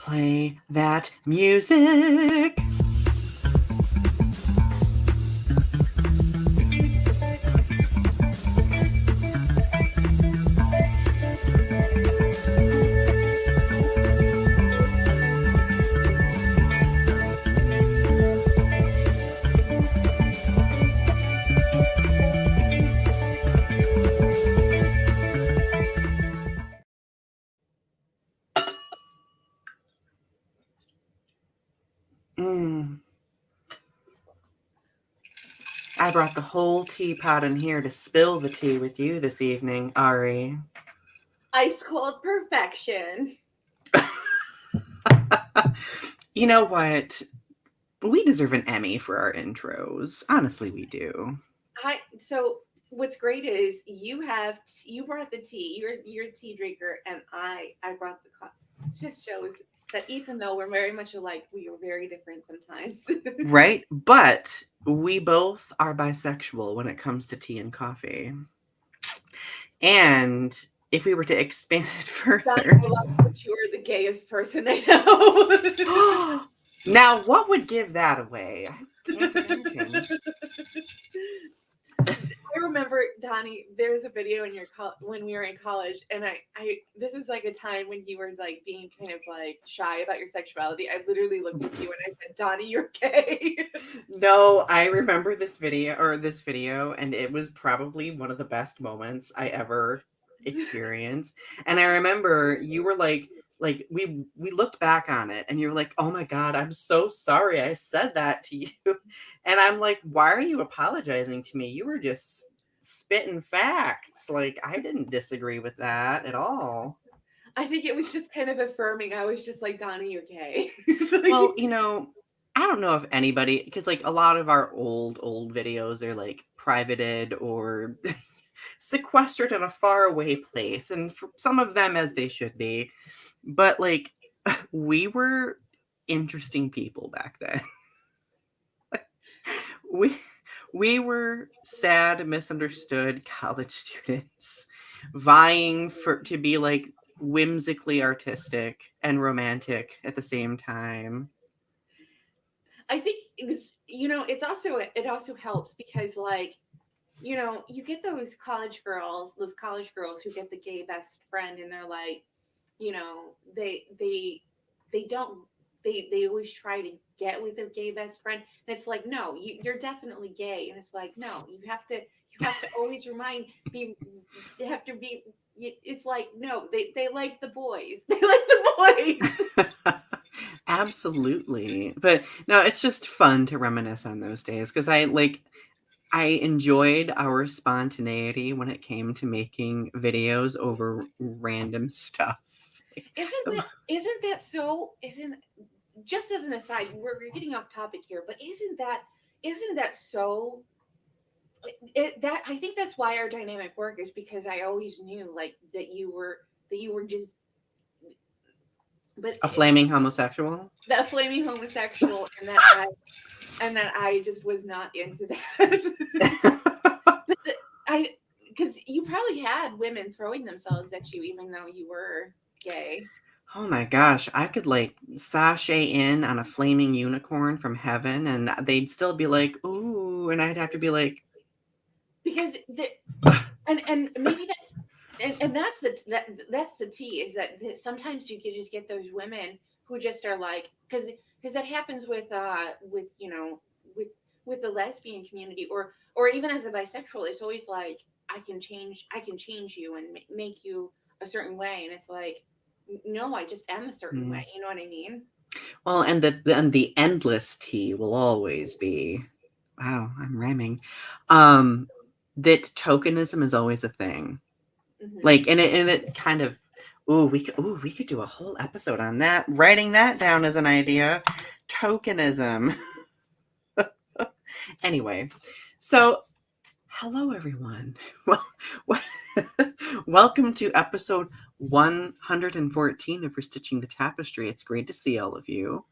Play that music. I brought the whole teapot in here to spill the tea with you this evening, Ari. Ice cold perfection. You know what? We deserve an Emmy for our intros. Honestly, we do. So what's great is you brought the tea. You're a tea drinker, and I brought the coffee. It just shows that even though we're very much alike, we are very different sometimes. Right? But we both are bisexual when it comes to tea and coffee. And if we were to expand it further. You're the gayest person I know. Now, what would give that away? I can't imagine. I remember, Donny, there was a video in when we were in college, and I this is like a time when you were like being kind of like shy about your sexuality. I literally looked at you and I said, Donny, you're gay. No, I remember this video, and it was probably one of the best moments I ever experienced. And I remember you were like we looked back on it and you're like, oh my God, I'm so sorry I said that to you. And I'm like, why are you apologizing to me? You were just spitting facts. Like, I didn't disagree with that at all. I think it was just kind of affirming. I was just like, Donny, you're gay. Well, I don't know if anybody, because like a lot of our old videos are like privated or sequestered in a faraway place, and for some of them as they should be. But like, we were interesting people back then. we were sad, misunderstood college students vying to be like whimsically artistic and romantic at the same time. I think it also helps because like, you get those college girls who get the gay best friend, and they're like, they don't they always try to get with their gay best friend, and it's like, no, you're definitely gay, and it's like, no, you have to always you have to be, it's like, no, they like the boys. They like the boys. Absolutely. But no, it's just fun to reminisce on those days because I enjoyed our spontaneity when it came to making videos over random stuff. Isn't that so? Just as an aside, we're getting off topic here, but isn't that so? That I think that's why our dynamic work is because I always knew like that you were just, but a flaming homosexual. That flaming homosexual, and that I just was not into that. Because you probably had women throwing themselves at you even though you were gay. Oh my gosh, I could like sashay in on a flaming unicorn from heaven and they'd still be like, ooh, and I'd have to be like, because and maybe that's the tea, is that sometimes you could just get those women who just are like, because that happens with with the lesbian community, or even as a bisexual. It's always like, I can change you and make you a certain way, and it's like, no, I just am a certain way. You know what I mean? Well, and the endless tea will always be, wow, I'm rhyming, that tokenism is always a thing. Mm-hmm. Like, and it kind of, we could do a whole episode on that. Writing that down as an idea. Tokenism. Anyway, so hello everyone. Well, welcome to episode 114 of Restitching the Tapestry. It's great to see all of you.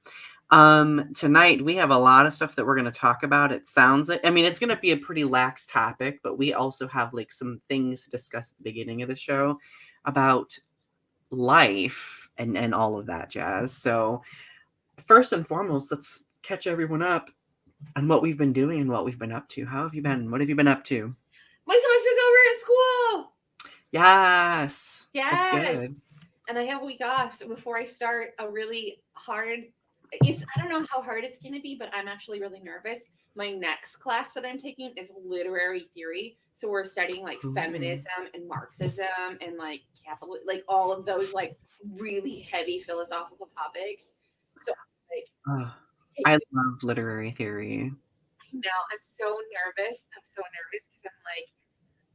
Tonight we have a lot of stuff that we're going to talk about. It sounds like, I mean, it's going to be a pretty lax topic, but we also have like some things to discuss at the beginning of the show about life and all of that jazz. So first and foremost, let's catch everyone up on what we've been doing and what we've been up to. How have you been? What have you been up to? My semester's over at school. Yes, that's Yes. good. And I have a week off before I start a really hard. I don't know how hard it's going to be, but I'm actually really nervous. My next class that I'm taking is literary theory. So we're studying like Ooh. feminism and Marxism and like capital, like all of those like really heavy philosophical topics. So like Oh, taking I love literary theory. now, I'm so nervous. I'm so nervous because I'm like,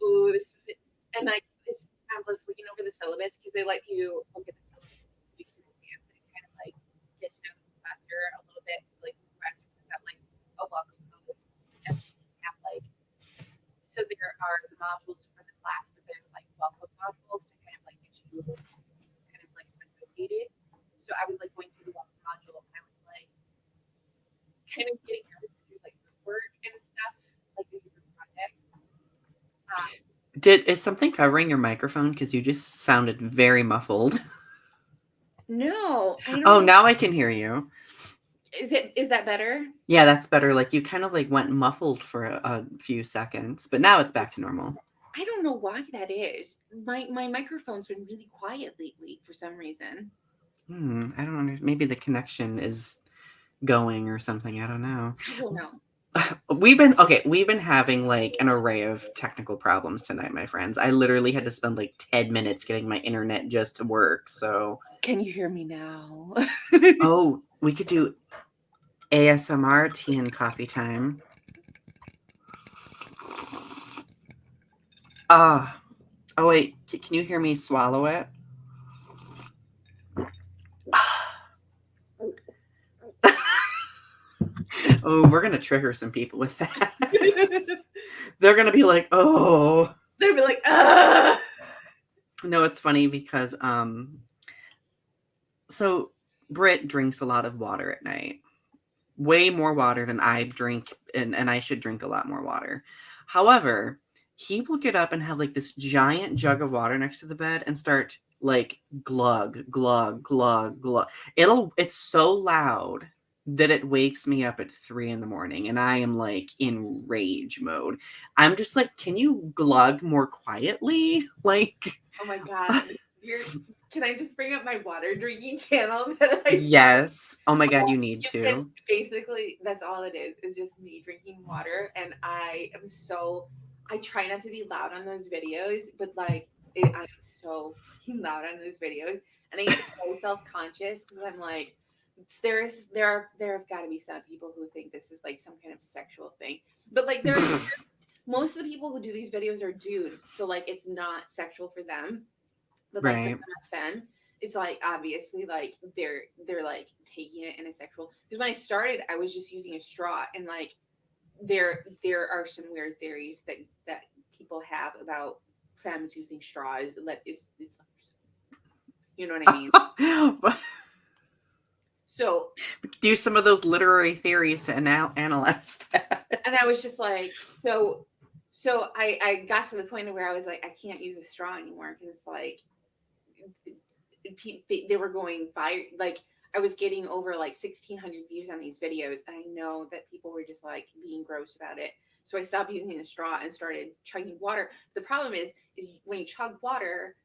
ooh, this is it. And like this, I was looking over the syllabus because they let you look at the syllabus 2 weeks in advance and kind of like get to know the professor a little bit. Like the professor puts out like a welcome notice and have like, so there are the modules for the class, but there's like welcome modules to kind of like get you kind of like associated. So I was like going through the welcome module and I was like kind of getting nervous because there's like group work and stuff, like there's a group project. Um, Is something covering your microphone? Because you just sounded very muffled. no, I don't Oh, know. now I can hear you. Is that better? Yeah, that's better. Like you kind of like went muffled for a few seconds, but now it's back to normal. I don't know why that is. My microphone's been really quiet lately for some reason. I don't know. Maybe the connection is going or something. I don't know. I don't know. We've been having like an array of technical problems tonight, my friends. I literally had to spend like 10 minutes getting my internet just to work. So, Can you hear me now? oh, we could do ASMR tea and coffee time. Ah, oh wait, can you hear me swallow it? Oh, we're gonna trigger some people with that. They're gonna be like, "Oh." They'd be like, ugh. No, it's funny because so Britt drinks a lot of water at night. Way more water than I drink, and I should drink a lot more water. However, he will get up and have like this giant jug of water next to the bed and start like glug, glug, glug, glug. It's so loud that it wakes me up at 3 in the morning and I am like in rage mode. I'm just like, can you glug more quietly? Like, Oh my god. Can I just bring up my water drinking channel that I yes. Oh my God, you need you can to. basically that's all it is just me drinking water and I try not to be loud on those videos, but like I'm so fucking loud on those videos and I get so self-conscious because I'm like there have got to be some people who think this is like some kind of sexual thing, but like there's most of the people who do these videos are dudes, so like it's not sexual for them, but like some Right. of them it's like obviously like they're like taking it in a sexual, because when I started I was just using a straw and like there are some weird theories that people have about femmes using straws that is you know what I mean. So Do some of those literary theories to analyze that. and I was just like so I got to the point where I was like I can't use a straw anymore because it's like they were going by like I was getting over like 1,600 views on these videos, and I know that people were just like being gross about it. So I stopped using a straw and started chugging water. The problem is when you chug water,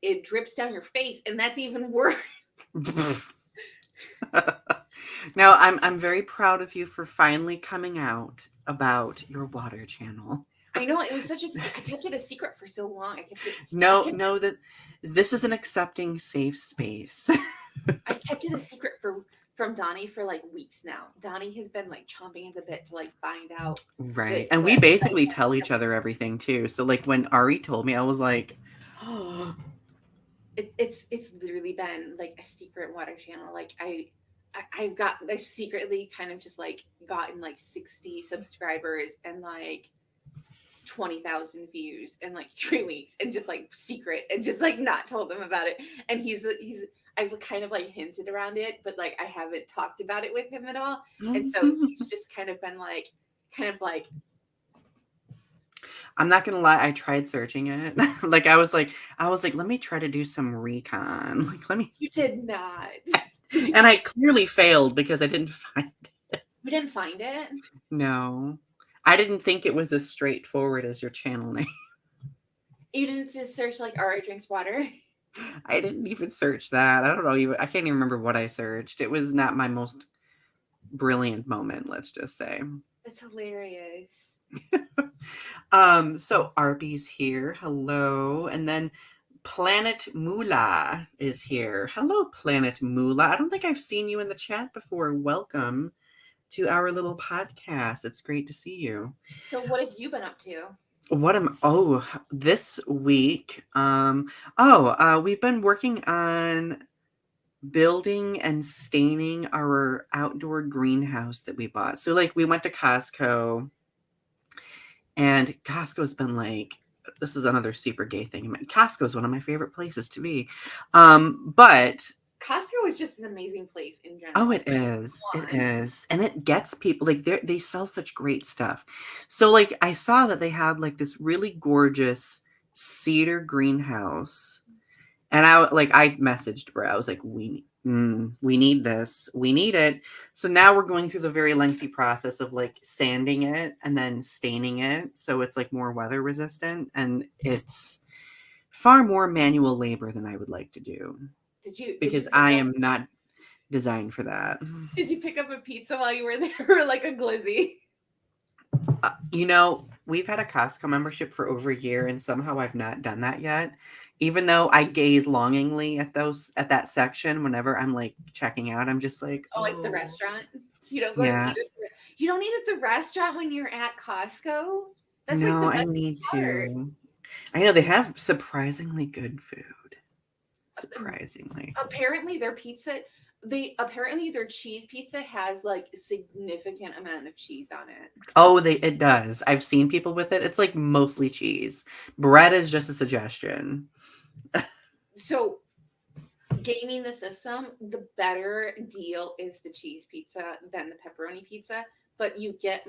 it drips down your face, and that's even worse. Now I'm very proud of you for finally coming out about your water channel. I know it was such a. I kept it a secret for so long. No, no, that this is an accepting safe space. I kept it a secret from Donnie for like weeks now. Donnie has been like chomping at the bit to like find out Right. that And we what basically tell each other everything too. So like when Ari told me, I was like, oh, it's literally been like a secret water channel. Like I've got I secretly kind of just like gotten like 60 subscribers and like 20,000 views in like 3 weeks and just like secret and just like not told them about it. And he's I've kind of like hinted around it, but like I haven't talked about it with him at all. And so he's just kind of been like I'm not gonna lie, I tried searching it. Like I was like, let me try to do some recon. Like let me You did not. Did you and find I clearly failed because I didn't find it. you didn't find it? No. I didn't think it was as straightforward as your channel name. You didn't just search like Ari drinks water? I didn't even search that. I don't know even I can't even remember what I searched. It was not my most brilliant moment, let's just say. That's hilarious. So Arby's here. Hello. And then Planet Moolah is here. Hello, Planet Moolah. I don't think I've seen you in the chat before. Welcome to our little podcast. It's great to see you. So what have you been up to? What am this week? We've been working on building and staining our outdoor greenhouse that we bought. So like we went to Costco, and Costco's been like, this is another super gay thing. I mean, Costco is one of my favorite places to be. But Costco is just an amazing place in oh, general. it is. Come It on. is. And it gets people like they sell such great stuff. So like I saw that they had like this really gorgeous cedar greenhouse. And I messaged Brett. I was like, we need this. We need it. So now we're going through the very lengthy process of like sanding it and then staining it so it's like more weather resistant, and it's far more manual labor than I would like to do Did you because pick I up am not designed for that. did you pick up a pizza while you were there or like a glizzy? We've had a Costco membership for over a year, and somehow I've not done that yet. Even though I gaze longingly at that section whenever I'm like checking out, I'm just like, Oh, like the oh, restaurant? You don't go to yeah, eat at you don't eat at the restaurant when you're at Costco? That's like no, the I best need part. to. I know they have surprisingly good food. Surprisingly. Apparently their cheese pizza has like a significant amount of cheese on it. Oh, it does. I've seen people with it. It's like mostly cheese. Bread is just a suggestion. So gaming the system, the better deal is the cheese pizza than the pepperoni pizza, but you get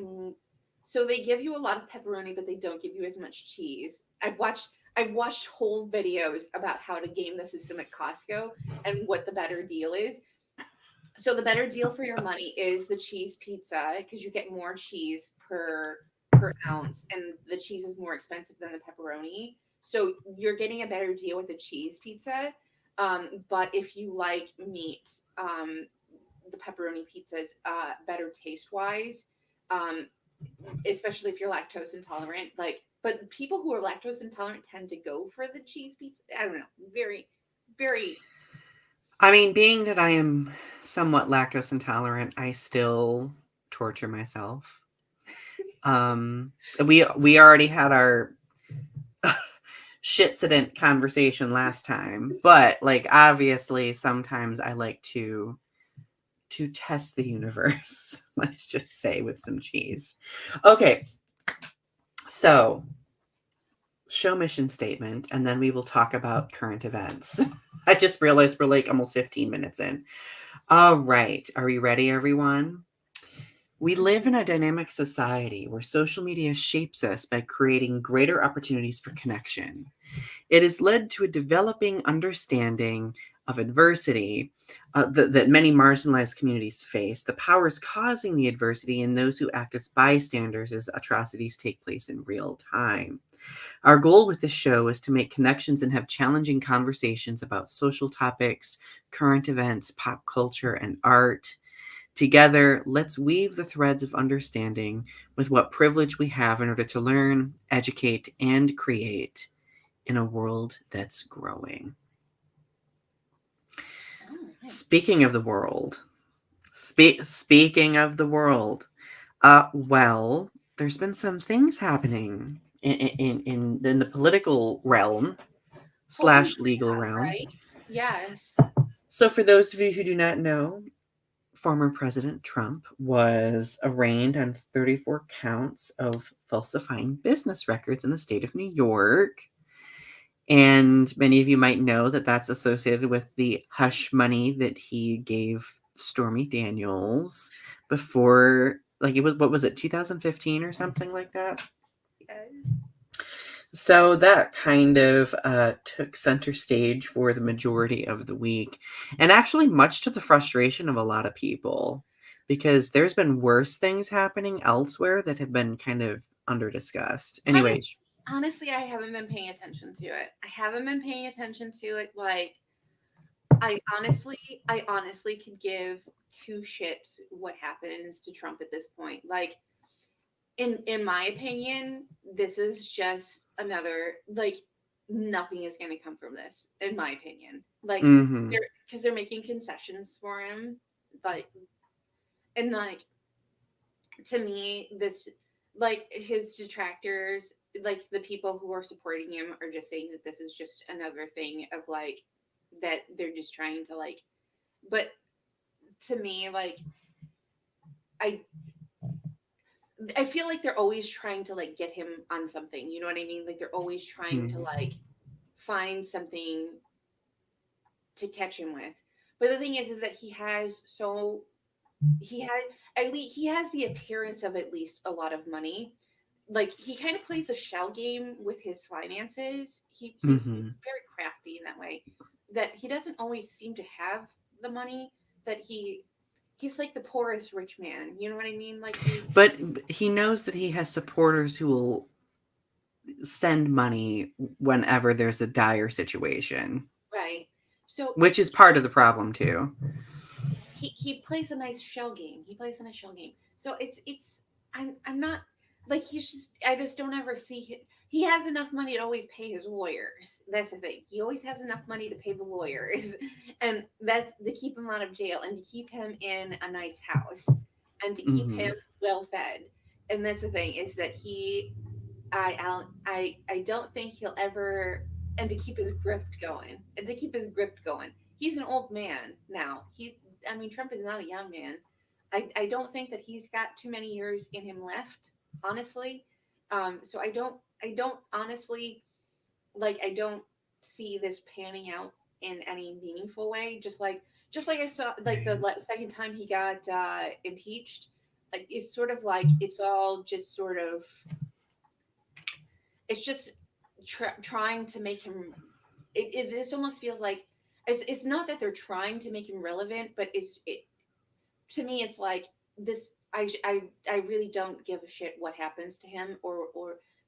so they give you a lot of pepperoni, but they don't give you as much cheese. I've watched whole videos about how to game the system at Costco and what the better deal is. So the better deal for your money is the cheese pizza because you get more cheese per ounce, and the cheese is more expensive than the pepperoni. So you're getting a better deal with the cheese pizza. But if you like meat, the pepperoni pizza is better taste wise, um, especially if you're lactose intolerant. But people who are lactose intolerant tend to go for the cheese pizza. I don't know. Very, very. I mean, being that I am somewhat lactose intolerant, I still torture myself. Um, we already had our shitsident conversation last time, but like obviously sometimes I like to test the universe. Let's just say with some cheese. Okay, so show mission statement, and then we will talk about current events. I just realized we're like almost 15 minutes in. All right, are we ready, everyone? We live in a dynamic society where social media shapes us by creating greater opportunities for connection. It has led to a developing understanding of adversity that many marginalized communities face, the powers causing the adversity, and those who act as bystanders as atrocities take place in real time. Our goal with this show is to make connections and have challenging conversations about social topics, current events, pop culture, and art. Together, let's weave the threads of understanding with what privilege we have in order to learn, educate, and create in a world that's growing. All right. Speaking of the world, speaking of the world, well, there's been some things happening in the political realm Oh, slash legal yeah, realm. right? Yes. So, for those of you who do not know, former President Trump was arraigned on 34 counts of falsifying business records in the state of New York. And many of you might know that that's associated with the hush money that he gave Stormy Daniels before, like, it was, what was it, 2015 or something like that? Yes. So that kind of took center stage for the majority of the week, and actually, much to the frustration of a lot of people, because there's been worse things happening elsewhere that have been kind of under discussed. Anyway, Honest, honestly, I haven't been paying attention to it. I haven't been paying attention to it. Like, I honestly could give two shits what happens to Trump at this point. Like, in my opinion, this is just another, like, nothing is going to come from this. In my opinion, like, mm-hmm, they're making concessions for him, like, and like, to me, this, like, his detractors, like the people who are supporting him, are just saying that this is just another thing of, like, that they're just trying to, like, but to me, like, I I feel like they're always trying to, like, get him on something. You know what I mean? Like, they're always trying to, mm-hmm. like, find something to catch him with. But the thing is that he had at least he has the appearance of at least a lot of money. Like, he kind of plays a shell game with his finances. He's Mm-hmm. very crafty in that way. That he doesn't always seem to have the money. That he's like the poorest rich man. You know what I mean? Like, he But he knows that he has supporters who will send money whenever there's a dire situation, right. So which is part of the problem too. he plays a nice shell game. He plays a nice shell game. So it's I'm not, like, he's just, I just don't ever see him. He has enough money to always pay his lawyers. That's the thing. He always has enough money to pay the lawyers, and that's to keep him out of jail and to keep him in a nice house and to keep Mm-hmm. him well fed. And that's the thing, is that I don't think he'll ever, and to keep his grift going, and to keep his grift going. He's an old man now. I mean, Trump is not a young man. I don't think that he's got too many years in him left, honestly. So I don't honestly, like, I don't see this panning out in any meaningful way. Just like I saw, like, the second time he got impeached, like, it's sort of like it's all just sort of, it's just trying to make him, it just almost feels like it's not that they're trying to make him relevant, but to me it's like this, I really don't give a shit what happens to him, or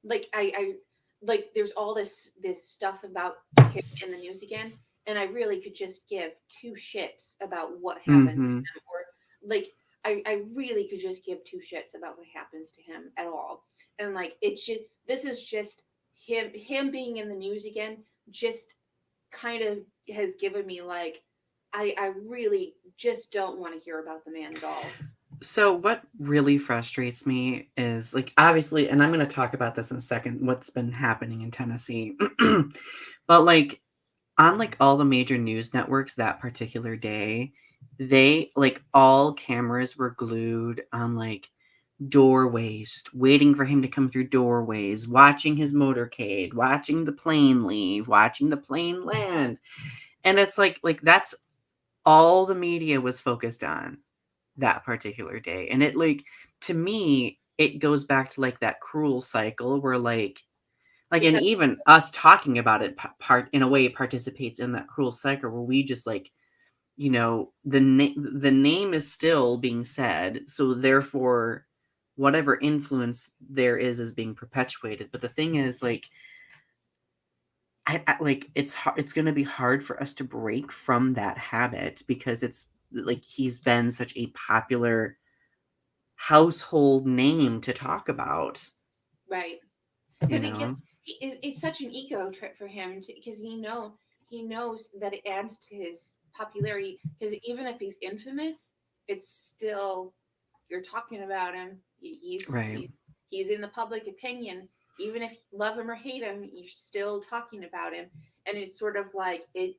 like, I like, there's all this stuff about him in the news again, and I really could just give two shits about what happens to Mm-hmm. him, or, like, I really could just give two shits about what happens to him at all. And, like, it should, this is just him being in the news again, just kind of has given me, like, I really just don't want to hear about the man at all. So what really frustrates me is, like, obviously, and I'm going to talk about this in a second, what's been happening in Tennessee. But like, on like all the major news networks that particular day, they, like, all cameras were glued on like doorways, just waiting for him to come through doorways, watching his motorcade, watching the plane leave, watching the plane land. And it's like that's all the media was focused on that particular day. And it, like, to me, it goes back to like that cruel cycle where like, Is and that even us talking about it part in a way participates in that cruel cycle where we just like, the name is still being said, so therefore whatever influence there is being perpetuated. But the thing is, like, I like, it's going to be hard for us to break from that habit because it's like he's been such a popular household name to talk about, right? you Because know? it's such an ego trip for him, because he knows that it adds to his popularity. Because even if he's infamous, it's still, you're talking about him. He's Right. he's he's in the public opinion. Even if you love him or hate him, you're still talking about him, and it's sort of like it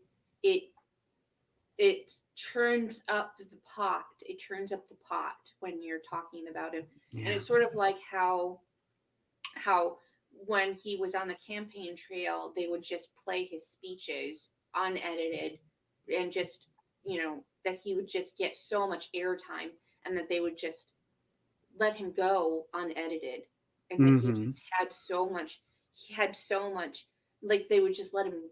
it turns up the pot. It turns up the pot when you're talking about him, and Yeah. it's sort of like how when he was on the campaign trail, they would just play his speeches unedited, and just, that he would just get so much airtime, and that they would just let him go unedited, and that he Mhm. just had so much. he had so much, like they would just let him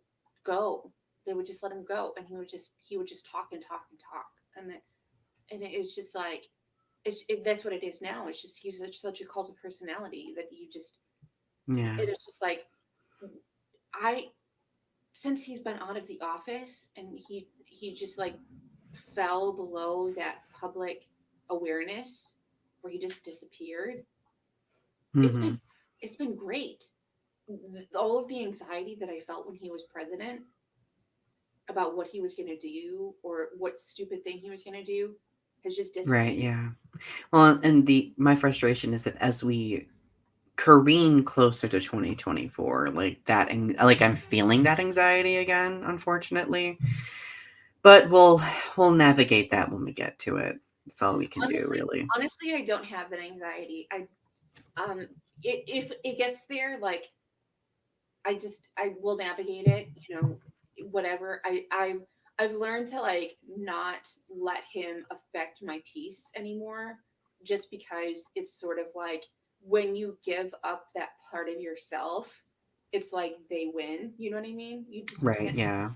go. They would just let him go, and he would just talk and talk and talk, and it was just like that's what it is now. It's just he's such a cult of personality that you just Yeah. it is just like I since he's been out of the office and he just like fell below that public awareness where he just disappeared. It's Hmm. been it's been great. All of the anxiety that I felt when he was president about what he was going to do or what stupid thing he was going to do has just Right. dissipated. Yeah. Well, and the my frustration is that as we careen closer to 2024, like like I'm feeling that anxiety again, unfortunately. But we'll navigate that when we get to it. That's all we can do, Honestly, really. honestly, I don't have that anxiety. Um, if it gets there, like I will navigate it. Whatever. I've learned to like not let him affect my peace anymore, just because it's sort of like when you give up that part of yourself, it's like they win. You know what I mean? You Right, can't. yeah.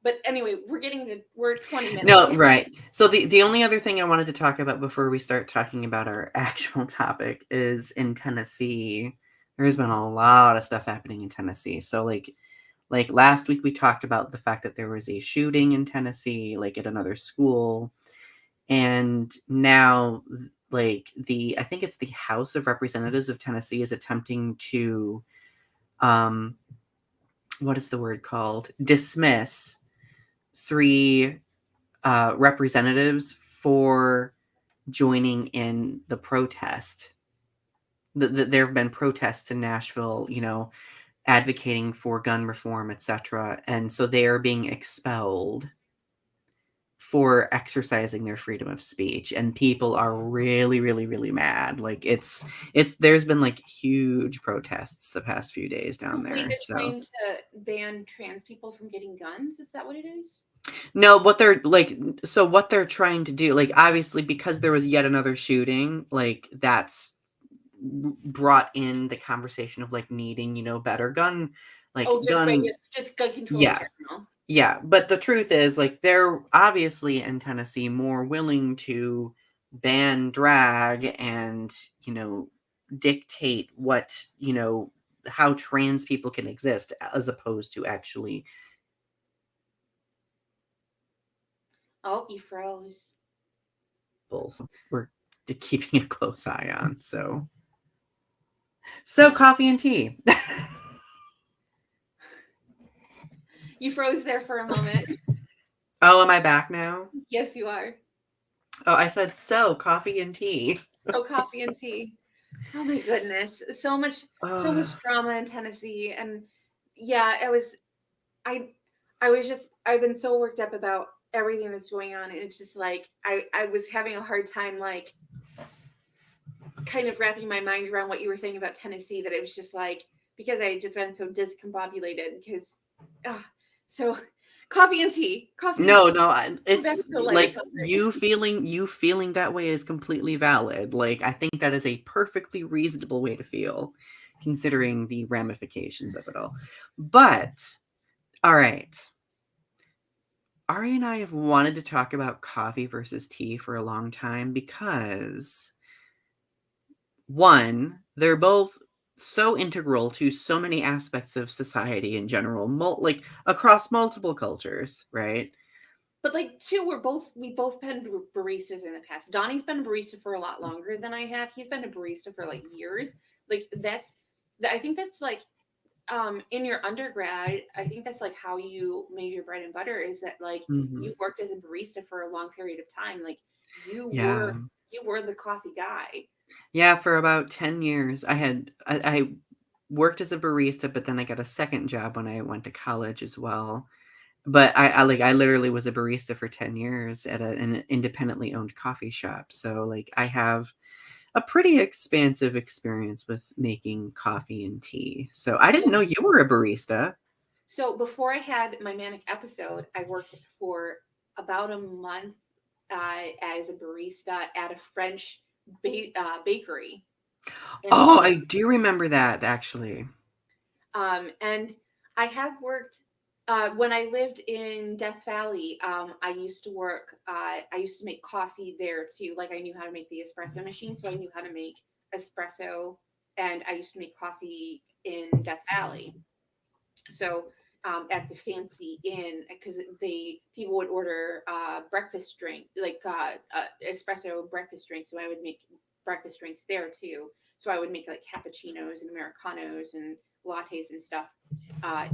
But anyway, we're 20 minutes No, in. right. So the only other thing I wanted to talk about before we start talking about our actual topic is in Tennessee. There's been a lot of stuff happening in Tennessee. So like last week we talked about the fact that there was a shooting in Tennessee, like at another school. And now like the I think it's the House of Representatives of Tennessee is attempting to um what is the word called? Dismiss three representatives for joining in the protest. There have been protests in Nashville, advocating for gun reform, etc. And so they are being expelled for exercising their freedom of speech. And people are really, really, really mad. Like there's been like huge protests the past few days down So wait, there. they're So trying to ban trans people from getting guns? Is that what it is? no, what they're trying to do, like obviously because there was yet another shooting, like that's brought in the conversation of like needing, better like Oh, gun, just gun control in yeah, general. yeah. But the truth is, like, they're obviously in Tennessee more willing to ban drag and, dictate how trans people can exist as opposed to actually Oh, you froze. bulls. We're keeping a close eye on. So coffee and tea. You froze there for a moment. Oh, am I back now? Yes, you are. Oh, I said so coffee and tea. So coffee and tea. Oh my goodness. So much drama in Tennessee. And yeah, I I was just I've been so worked up about everything that's going on. And it's just like I was having a hard time like kind of wrapping my mind around what you were saying about Tennessee, that it was just like because I had just been so discombobulated because so coffee and tea. Coffee and No, tea. no, Go back it's to a lighter like topic. you feeling that way is completely valid. Like I think that is a perfectly reasonable way to feel, considering the ramifications of it all. But all right, Ari and I have wanted to talk about coffee versus tea for a long time because one, they're both so integral to so many aspects of society in general, like across multiple cultures, right? But like two, we both been baristas in the past. Donnie's been a barista for a lot longer than I have. He's been a barista for like years. Like I think that's like in your undergrad, I think that's like how you made your bread and butter, is that like Hmm. you worked as a barista for a long period of time. Like you Yeah. were you were the coffee guy. Yeah, for about 10 years, I worked as a barista, but then I got a second job when I went to college as well. But I literally was a barista for 10 years at an independently owned coffee shop. So like I have a pretty expansive experience with making coffee and tea. So I didn't So know you were a barista. so before I had my manic episode, I worked for about a month as a barista at a French bakery. And Oh, so I do remember that actually. And I have worked when I lived in Death Valley. I used to work. I used to make coffee there too. Like I knew how to make the espresso machine, so I knew how to make espresso, and I used to make coffee in Death Valley. So at the fancy inn, because they people would order breakfast drink like espresso breakfast drinks, so I would make breakfast drinks there too. So I would make like cappuccinos and americanos and lattes and stuff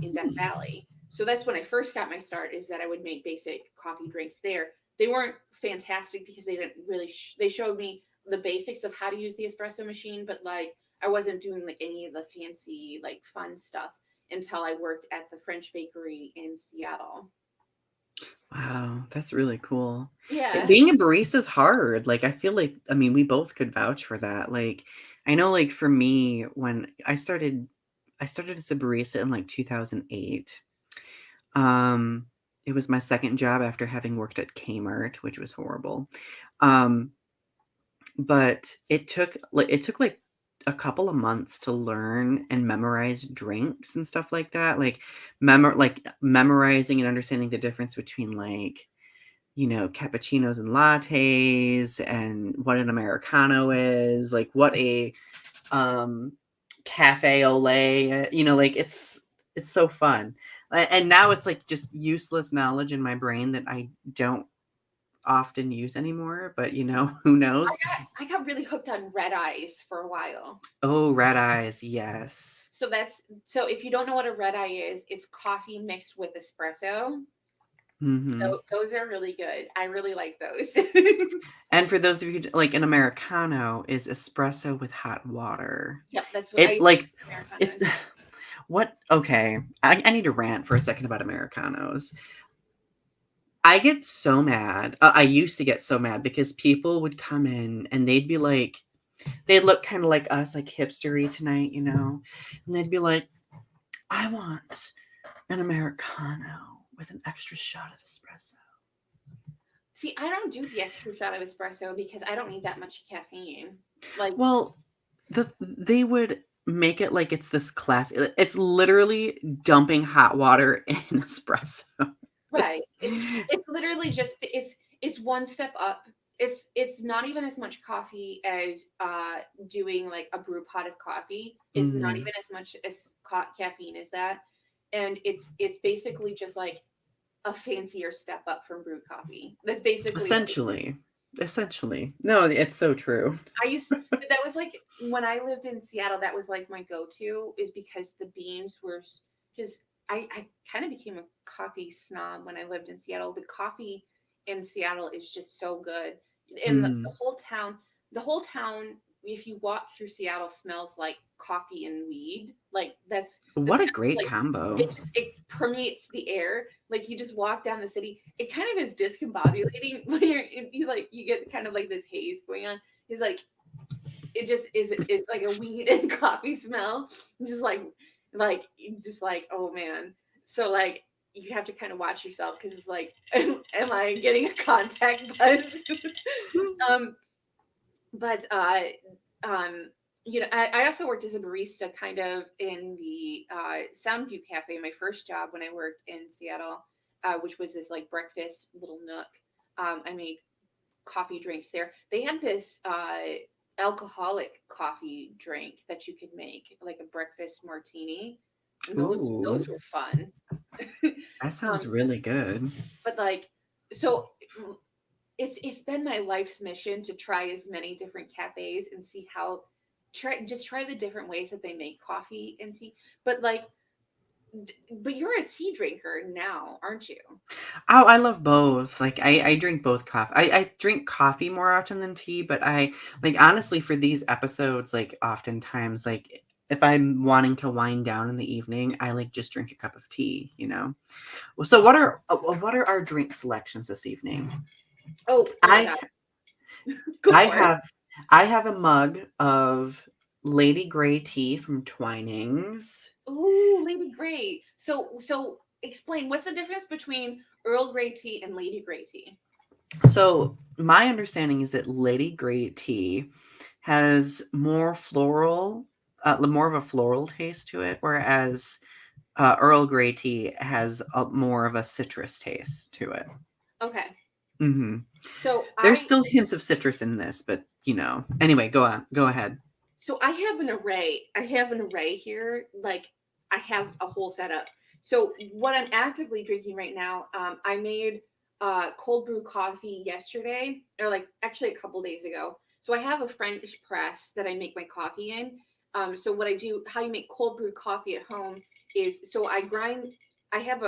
in Death Valley. So that's when I first got my start. Is that I would make basic coffee drinks there. They weren't fantastic because they didn't really. They showed me the basics of how to use the espresso machine, but like I wasn't doing like any of the fancy like fun stuff until I worked at the French bakery in Seattle. Wow, that's really cool. Yeah. Being a barista is hard. Like, I feel like, I mean, we both could vouch for that. Like, I know, like, for me, when I started as a barista in like 2008. Um, it was my second job after having worked at Kmart, which was horrible. Um, but it took like a couple of months to learn and memorize drinks and stuff like that. Like, memorizing and understanding the difference between like cappuccinos and lattes and what an Americano is, like what a um cafe au lait, like it's so fun. And now it's like just useless knowledge in my brain that I don't often use anymore, but who knows? I got really hooked on red eyes for a while. Oh, red eyes, yes. So if you don't know what a red eye is, it's coffee mixed with espresso. Hmm. Those are really good. I really like those. And for those of you like an Americano is espresso with hot water. Yep, that's what I It use like it's Americanos. what okay. I need to rant for a second about Americanos. I get so mad. I used to get so mad because people would come in and they'd be like, they'd look kind of like us, like hipstery tonight, and they'd be like, I want an Americano with an extra shot of espresso. See, I don't do the extra shot of espresso because I don't need that much caffeine. Like, Well, they would make it like it's this class. It's literally dumping hot water in espresso. right. It's, It's literally just it's one step up. It's not even as much coffee as doing like a brew pot of coffee. It's not mhm. even as much as caffeine as that. And it's basically just like a fancier step up from brewed coffee. That's basically what it is. Essentially, essentially. No, it's so true. I used but that was like when I lived in Seattle, that was like my go-to is because the beans were just I kind of became a coffee snob when I lived in Seattle. The coffee in Seattle is just so good. And Mhm. the whole town, if you walk through Seattle, smells like coffee and weed. Like that's What a kind of great like combo. it permeates the air. Like you just walk down the city. It kind of is discombobulating when you like you get kind of like this haze going on. It's like it just is it's like a weed and coffee smell. Just like oh man. So like you have to kind of watch yourself because it's like am I getting a contact buzz? um but um I also worked as a barista kind of in the Soundview Cafe, my first job when I worked in Seattle, which was this like breakfast little nook. I made coffee drinks there. They had this alcoholic coffee drink that you could make, like a breakfast martini. And Ooh, those were fun. that sounds um, really good. but like so it's been my life's mission to try as many different cafes and see how try the different ways that they make coffee and tea. But like but you're a tea drinker now, aren't you? Oh, I love both. Like I drink both coffee. I drink coffee more often than tea, but I like honestly for these episodes, like oftentimes like if I'm wanting to wind down in the evening, I like just drink a cup of tea. Well, so what are our drink selections this evening? Oh my I god, go I for it. have I have a mug of Lady Grey tea from Twinings. Ooh, Lady Grey. So explain what's the difference between Earl Grey tea and Lady Grey tea? So my understanding is that Lady Grey tea has more floral more of a floral taste to it, whereas Earl Grey tea has more of a citrus taste to it. Okay. Hmm. So There's I still hints of citrus in this, but Anyway, go on. Go ahead. so I have an array. I have an array here. Like I have a whole setup. So what I'm actively drinking right now, I made cold brew coffee yesterday, or like actually a couple days ago. So I have a French press that I make my coffee in. So what I do, how you make cold brew coffee at home is so I grind. I have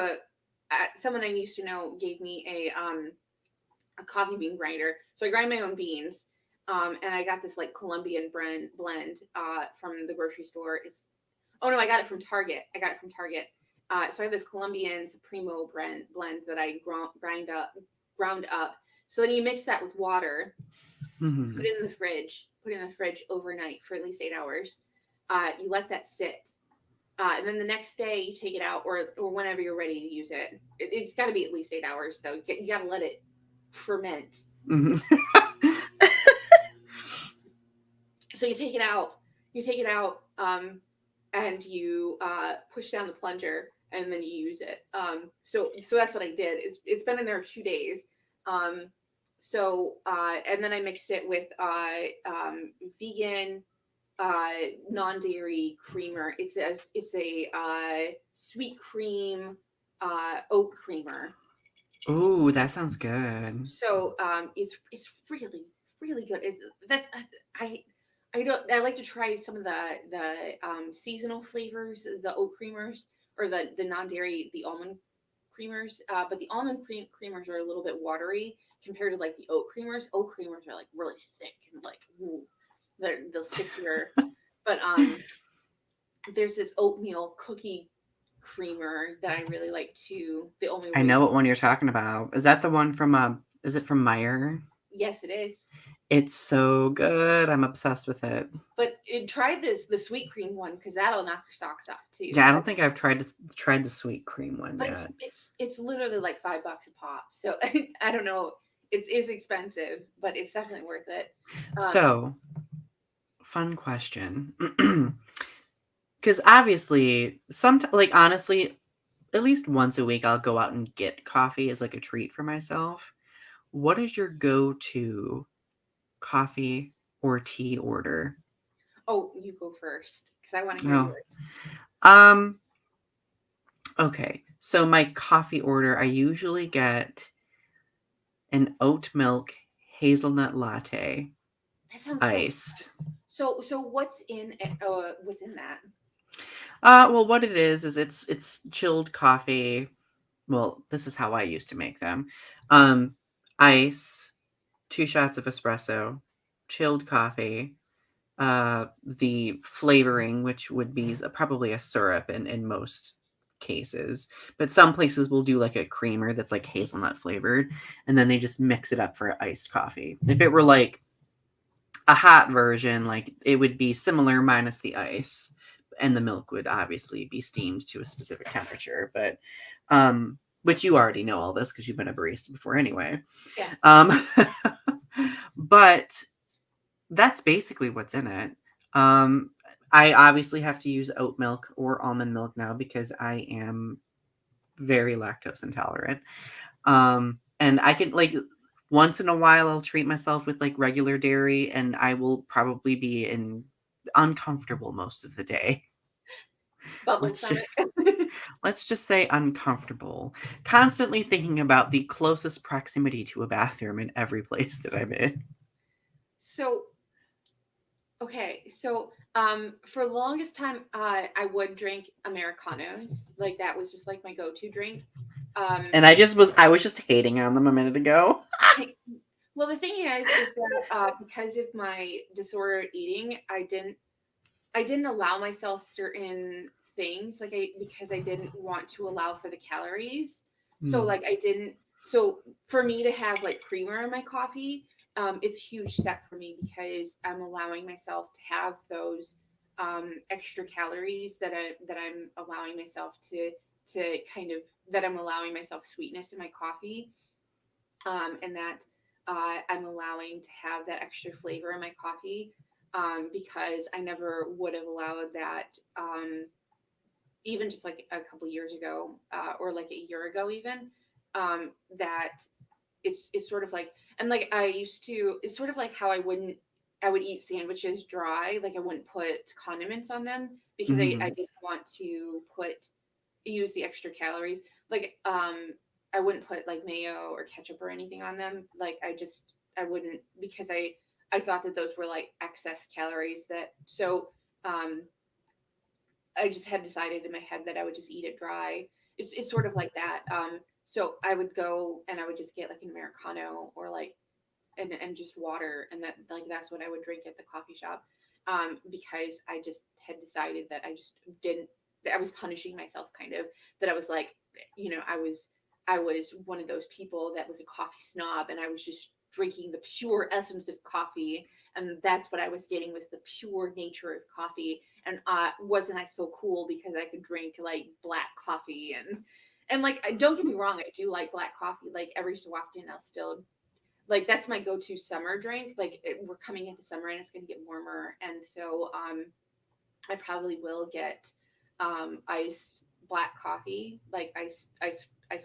someone I used to know gave me a coffee bean grinder. So I grind my own beans. And I got this like Colombian blend from the grocery store. It's Oh no, I got it from Target. I got it from Target. So I have this Colombian Supremo blend that I ground up. So then you mix that with water, put Hmm. it in the fridge, put it in the fridge overnight for at least 8 hours. You let that sit, and then the next day you take it out, or whenever you're ready to use it's got to be at least 8 hours though. You got to let it ferment. Hmm. So you take it out. You take it out, and you push down the plunger, and then you use it. So that's what I did. It's been in there 2 days. Um, and then I mixed it with vegan non-dairy creamer. It's a sweet cream oat creamer. Ooh, that sounds good. So it's really really good. Is that I I don't I like to try some of the seasonal flavors, the oat creamers, or the non dairy, the almond creamers. But the creamers are a little bit watery compared to like the oat creamers. Oat creamers are like really thick and like ooh, they'll stick to your. But there's this oatmeal cookie creamer that I really like too. The only I way. know what one you're talking about. Is that the one from is it from Meyer? Yes, it is. It's so good. I'm obsessed with it. But try the sweet cream one because that'll knock your socks off too. Yeah, I don't think I've tried the sweet cream one But yet. it's literally like $5 a pop. So I don't know. It's expensive, but it's definitely worth it. Um, So, fun question. Because obviously, like honestly, at least once a week, I'll go out and get coffee as like a treat for myself. What is your go-to coffee or tea order? oh, you go first because I want to hear Oh, yours. um, okay. So my coffee order, I usually get an oat milk hazelnut latte, That sounds so. iced. So what's in that? Well, what it is it's chilled coffee. Well, this is how I used to make them. Um, ice, 2 shots of espresso, chilled coffee, the flavoring, which would be probably a syrup in most cases, but some places will do like a creamer that's like hazelnut flavored, and then they just mix it up for iced coffee. If it were like a hot version, like it would be similar minus the ice, and the milk would obviously be steamed to a specific temperature. But which you already know all this because you've been a barista before anyway. Yeah. Um, but that's basically what's in it. Um, I obviously have to use oat milk or almond milk now because I am very lactose intolerant. And I can like once in a while I'll treat myself with like regular dairy and I will probably be in uncomfortable most of the day. Bubble Let's just stomach. let's just say uncomfortable. Constantly thinking about the closest proximity to a bathroom in every place that I'm in. So okay, so for the longest time, I would drink Americanos. Like that was just like my go-to drink. Um, And I was just hating on them a minute ago. I, well, the thing is that because of my disordered eating, I didn't allow myself certain things because I didn't want to allow for the calories. So Mm. like I didn't. So for me to have like creamer in my coffee, is a huge step for me because I'm allowing myself to have those extra calories that I'm allowing myself to kind of that I'm allowing myself sweetness in my coffee, and that I'm allowing to have that extra flavor in my coffee. because I never would have allowed that. Even just like a couple years ago, or like a year ago, even, that it's sort of like, and like I used to, it's sort of like how I would eat sandwiches dry, like I wouldn't put condiments on them because I Mhm. didn't want to use the extra calories. Like I wouldn't put like mayo or ketchup or anything on them. Like I wouldn't, because I thought that those were like excess calories, that so um I just had decided in my head that I would just eat it dry. It's sort of like that. So I would go and I would just get like an Americano, or like, and just water, and that, like, that's what I would drink at the coffee shop. Because I just had decided that I just didn't, that I was punishing myself, kind of, that I was like, I was one of those people that was a coffee snob, and I was just drinking the pure essence of coffee, and that's what I was getting, was the pure nature of coffee. And wasn't I so cool because I could drink like black coffee, and like, don't get me wrong, I do like black coffee. Like every so often I'll still, like, that's my go-to summer drink. Like we're coming into summer and it's going to get warmer, and so I probably will get iced black coffee, like iced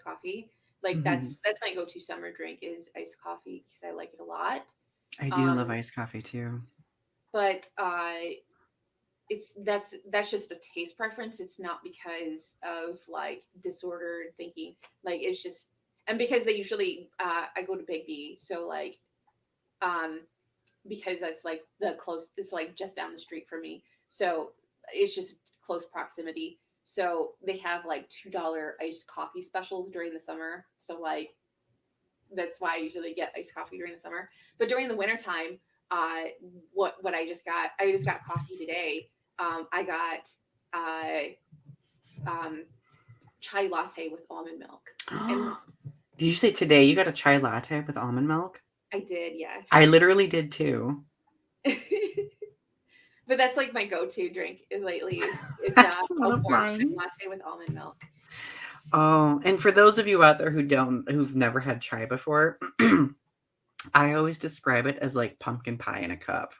coffee. Like Mhm. that's my go-to summer drink, is iced coffee, because I like it a lot. I do love um iced coffee too. but it's that's just a taste preference. It's not because of like disordered thinking. Like it's just, and because they usually, I go to Big B, so like, um because that's like the close, it's like just down the street for me, so it's just close proximity. So they have like $2 iced coffee specials during the summer, so like that's why I usually get iced coffee during the summer. But during the wintertime, uh what I just got coffee today. I got um chai latte with almond milk, and Did you say today you got a chai latte with almond milk? I did, I yes. literally did too. But that's like my go-to drink lately, is That's a one of warm chai mine. latte with almond milk. Oh, and for those of you out there who've never had chai before, I always describe it as like pumpkin pie in a cup.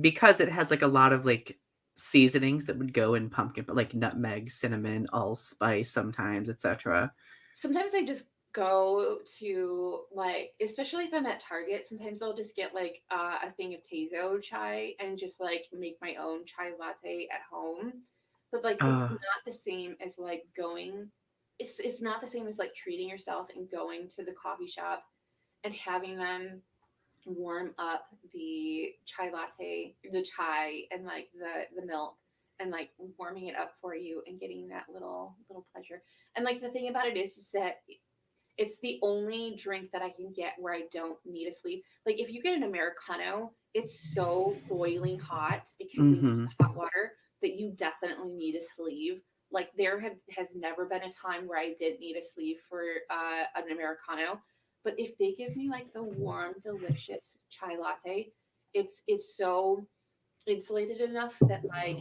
Because it has like a lot of like seasonings that would go in pumpkin, but like nutmeg, cinnamon, allspice sometimes, etc. Sometimes I just go to, like, especially if I'm at Target, sometimes I'll just get like a thing of Teizo chai and just like make my own chai latte at home. But like it's Uh, not the same as like going, it's not the same as like treating yourself and going to the coffee shop and having them warm up the chai latte, the chai, and like the milk, and like warming it up for you and getting that little pleasure. And like the thing about it is that it's the only drink that I can get where I don't need a sleep. Like if you get an Americano, it's so boiling hot because they use mhm. the hot water that you definitely need a sleeve. Like has never been a time where I didn't need a sleeve for an Americano. But if they give me like the warm, delicious chai latte, it's so insulated enough that like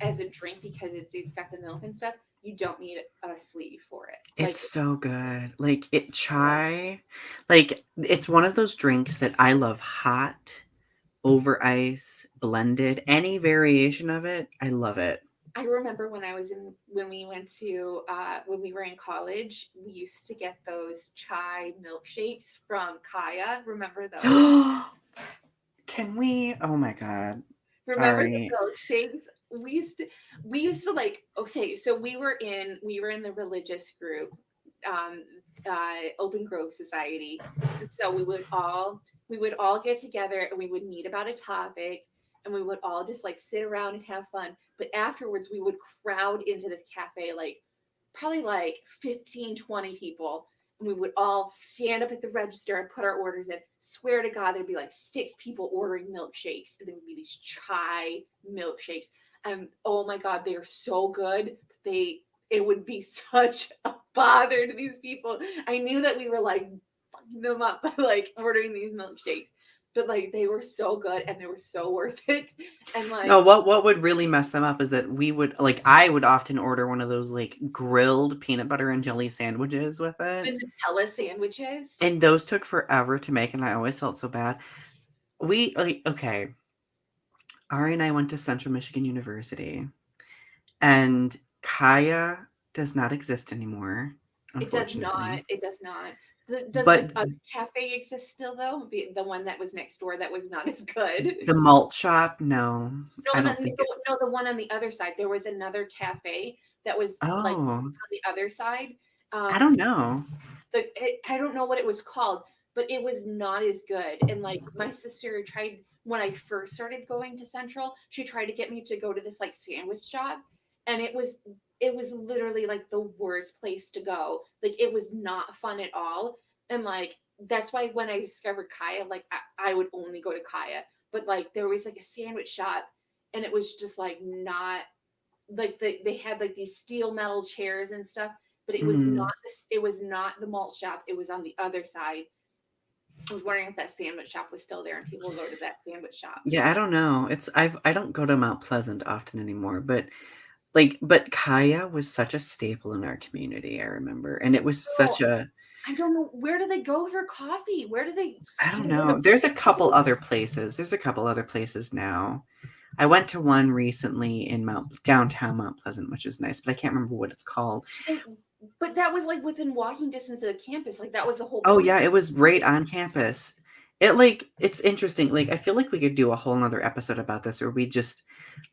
as a drink, because it's got the milk and stuff, you don't need a sleeve for it. It's Like so good. Like it it's so chai, like it's one of those drinks that I love hot, over ice, blended, any variation of it, I love it. I remember when we went to when we were in college, we used to get those chai milkshakes from Kaya. Remember those? Can we? Oh my god. Remember the Ari. milkshakes? We used to like, okay, so we were in the religious group, um Open Grove Society. And so we would all get together and we would meet about a topic, and we would all just like sit around and have fun. But afterwards we would crowd into this cafe, like probably like 15, 20 people, and we would all stand up at the register and put our orders in. Swear to God, there'd be like 6 people ordering milkshakes, and there would be these chai milkshakes. And oh my God, they are so good. It would be such a bother to these people. I knew that we were like fucking them up by like ordering these milkshakes, but like they were so good and they were so worth it. And No, like what would really mess them up is that I would often order one of those like grilled peanut butter and jelly sandwiches with the it. Nutella sandwiches. And those took forever to make, and I always felt so bad. we like okay. Ari and I went to Central Michigan University, and Kaya does not exist anymore, It does not. unfortunately. It does not. Does But the other cafe exist still though? The one that was next door that was not as good. the malt shop, no, No, I no, don't think it. no, the one on the other side. There was another cafe that was like Oh, on the other side. I Um, don't know. I don't know what it was called, but it was not as good. And like my sister tried when I first started going to Central, she tried to get me to go to this like sandwich shop, and it was literally like the worst place to go. Like it was not fun at all. And like that's why when I discovered Kaya, like I would only go to Kaya. But like there was like a sandwich shop, and it was just like not like they had like these steel metal chairs and stuff, but it was not Mm. this, it was not the malt shop, it was on the other side. I was wondering if that sandwich shop was still there and people go to that sandwich shop. Yeah, I don't know. I don't go to Mount Pleasant often anymore, but but Kaya was such a staple in our community, I remember, and it was Oh, such a I don't know, where do they go for coffee? Where I do don't they go to know. There's a couple other places. There's a couple other places now. I went to one recently in downtown Mount Pleasant, which was nice, but I can't remember what it's called. and, but that was like within walking distance of the campus, like that was the whole Oh point. yeah, it was right on campus. It's interesting. Like I feel like we could do a whole nother episode about this where we just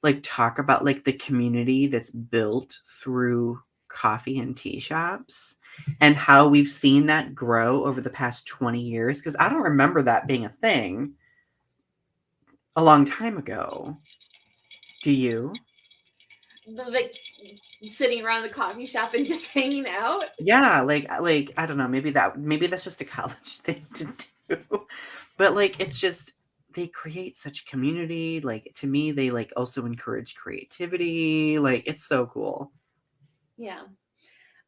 like talk about like the community that's built through coffee and tea shops and how we've seen that grow over the past 20 years. Because I don't remember that being a thing a long time ago. Do you? Like sitting around the coffee shop and just hanging out. Yeah, like I don't know, maybe that's just a college thing to do. But like it's just they create such community. Like to me, they like also encourage creativity. Like it's so cool. Yeah.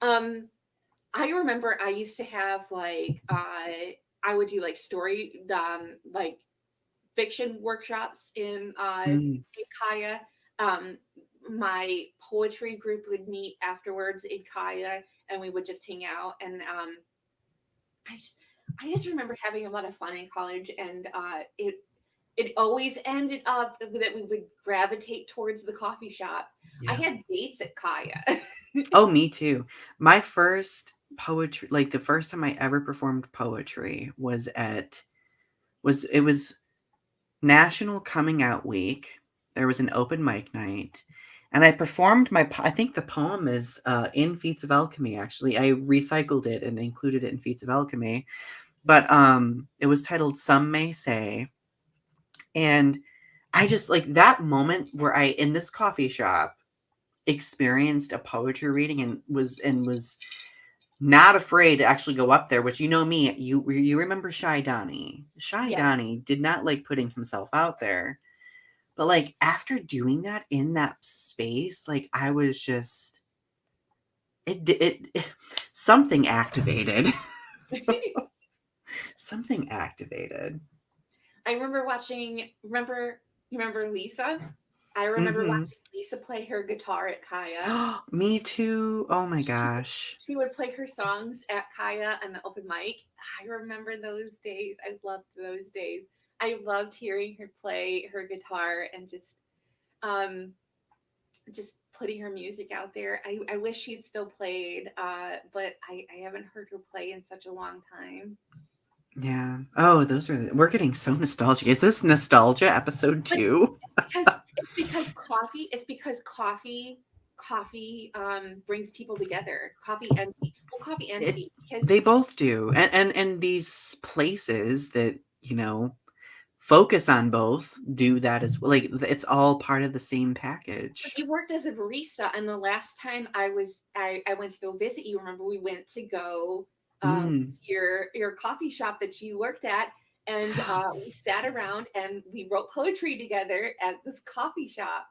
um I remember I used to have like I would do like story like fiction workshops Mm. in Kaya. Um, my poetry group would meet afterwards in Kaya, and we would just hang out. And I just I just remember having a lot of fun in college, and it always ended up that we would gravitate towards the coffee shop. I Yeah. had dates at Kaya. Oh, me too. My first poetry, like the first time I ever performed poetry was National Coming Out Week. There was an open mic night, and I performed I think the poem is in Feats of Alchemy. Actually, I recycled it and included it in Feats of Alchemy. But it was titled "Some May Say," and I just like that moment where I in this coffee shop experienced a poetry reading and was not afraid to actually go up there. Which you know me, you remember Shy Donny. Shy Yes. Donny did not like putting himself out there. But, like, after doing that in that space, like, I was just it something activated. Something activated. I remember watching. You remember Lisa? I remember Mhm. watching Lisa play her guitar at Kaya. Me too. Oh my She gosh. she would play her songs at Kaya and the open mic. I remember those days. I loved those days. I loved hearing her play her guitar and um just putting her music out there. I wish she'd still played, but I haven't heard her play in such a long time. Yeah. Oh, we're getting so nostalgic. Is this nostalgia episode But 2? it's because coffee brings people together. Coffee and tea. Well, coffee and It tea because they both do. And these places that, focus on both do that as well. Like it's all part of the same but package. you worked as a barista, and the last time I went to go visit you, remember we went to go Mm. to your coffee shop that you worked at, and we sat around and we wrote poetry together at this coffee shop.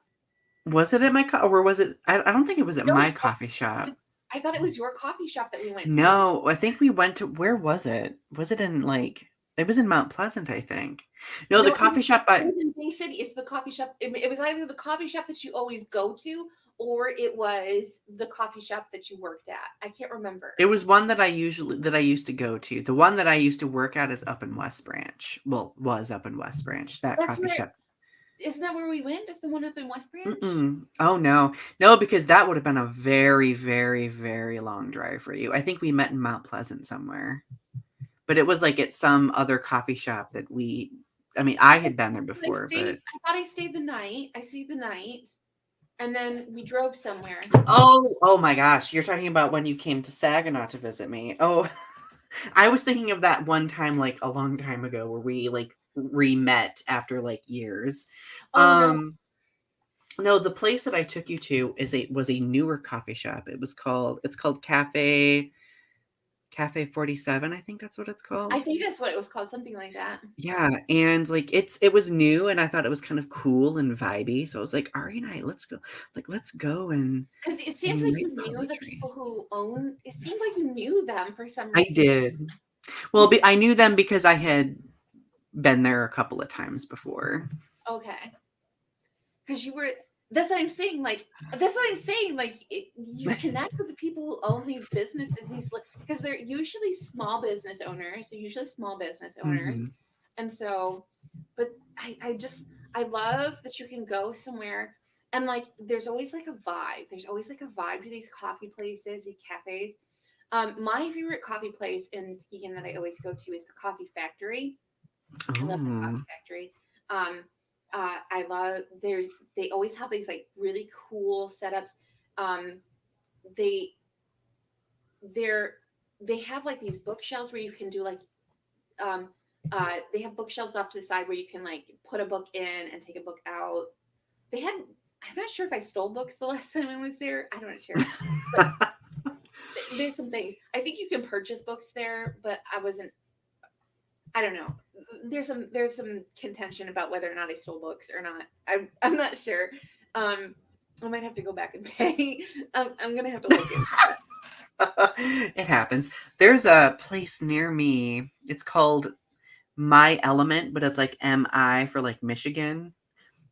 Was it at my or was it I don't think it was at my No, coffee shop. I thought it was your coffee shop that we went to. No, I think we went to where was it? Was it in like it was in Mount Pleasant, I think. No, the No, coffee shop it I was in Bay City. It's the coffee shop. It was either the coffee shop that you always go to, or it was the coffee shop that you worked at. I can't remember. It was one that I used to go to. The one that I used to work at is up in West Branch. Well, was up in West Branch. That That's coffee where, shop. isn't that where we went? Is the one up in West Branch? Mm-mm. Oh no, no, because that would have been a very, very, very long drive for you. I think we met in Mount Pleasant somewhere, but it was like at some other coffee shop that we. I mean, I had been there before, but I thought I stayed the night. I stayed the night, and then we drove somewhere. oh my gosh, you're talking about when you came to Saginaw to visit me. Oh, I was thinking of that one time, like a long time ago, where we like re-met after like years. Oh no, No, the place that I took you to was a newer coffee shop. It's called Cafe 47, I think that's what it's I called. think that's what it was called, something like that. Yeah, and like it was new and I thought it was kind of cool and vibey. So I was like, Ari and I, let's go. Like let's go Because it seems and like write you knew the poetry. people who own. It seemed like you knew them for some I reason. did. Well, I knew them because I had been there a couple of times before. Okay, because you were. That's what I'm saying. Like that's what I'm saying. Like you connect with the people who own these businesses. These because they're usually small business owners. They're usually small business owners, Mhm. and so. But I just I love that you can go somewhere and like there's always like a vibe. There's always like a vibe to these coffee places, these cafes. My favorite coffee place in Muskegon that I always go to is the Coffee Factory. I love the Oh. Coffee Factory. Um, I love there's they always have these like really cool setups. Um, they they're they have like these bookshelves where you can do like um, they have bookshelves off to the side where you can like put a book in and take a book out. They had I'm not sure if I stole books the last time I was there. I'm not sure, but there's some things. I think you can purchase books there, but I wasn't. I don't know. There's some contention about whether or not I stole books or not. I'm not sure. Um, I might have to go back and pay. I'm gonna have to look into that. It happens. There's a place near me. It's called My Element, but it's like MI for like Michigan.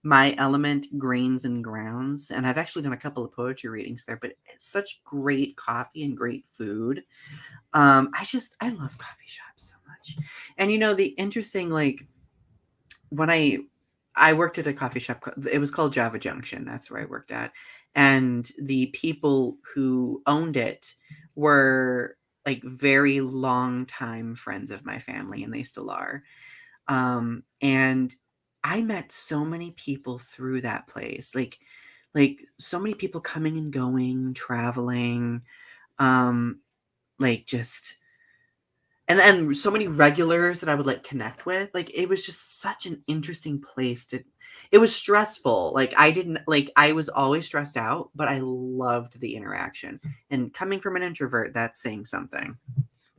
My Element Grains and Grounds. And I've actually done a couple of poetry readings there, but it's such great coffee and great food. I love coffee shops so much. And the interesting, like, when I worked at a coffee shop, it was called Java Junction. That's where I worked at. And the people who owned it were like very long time friends of my family, and they still are. And I met so many people through that place, like so many people coming and going, traveling, um, like just and so many regulars that I would like connect with. Like it was just such an interesting place to. It was stressful. Like I didn't like I was always stressed out, but I loved the interaction. And coming from an introvert, that's saying something.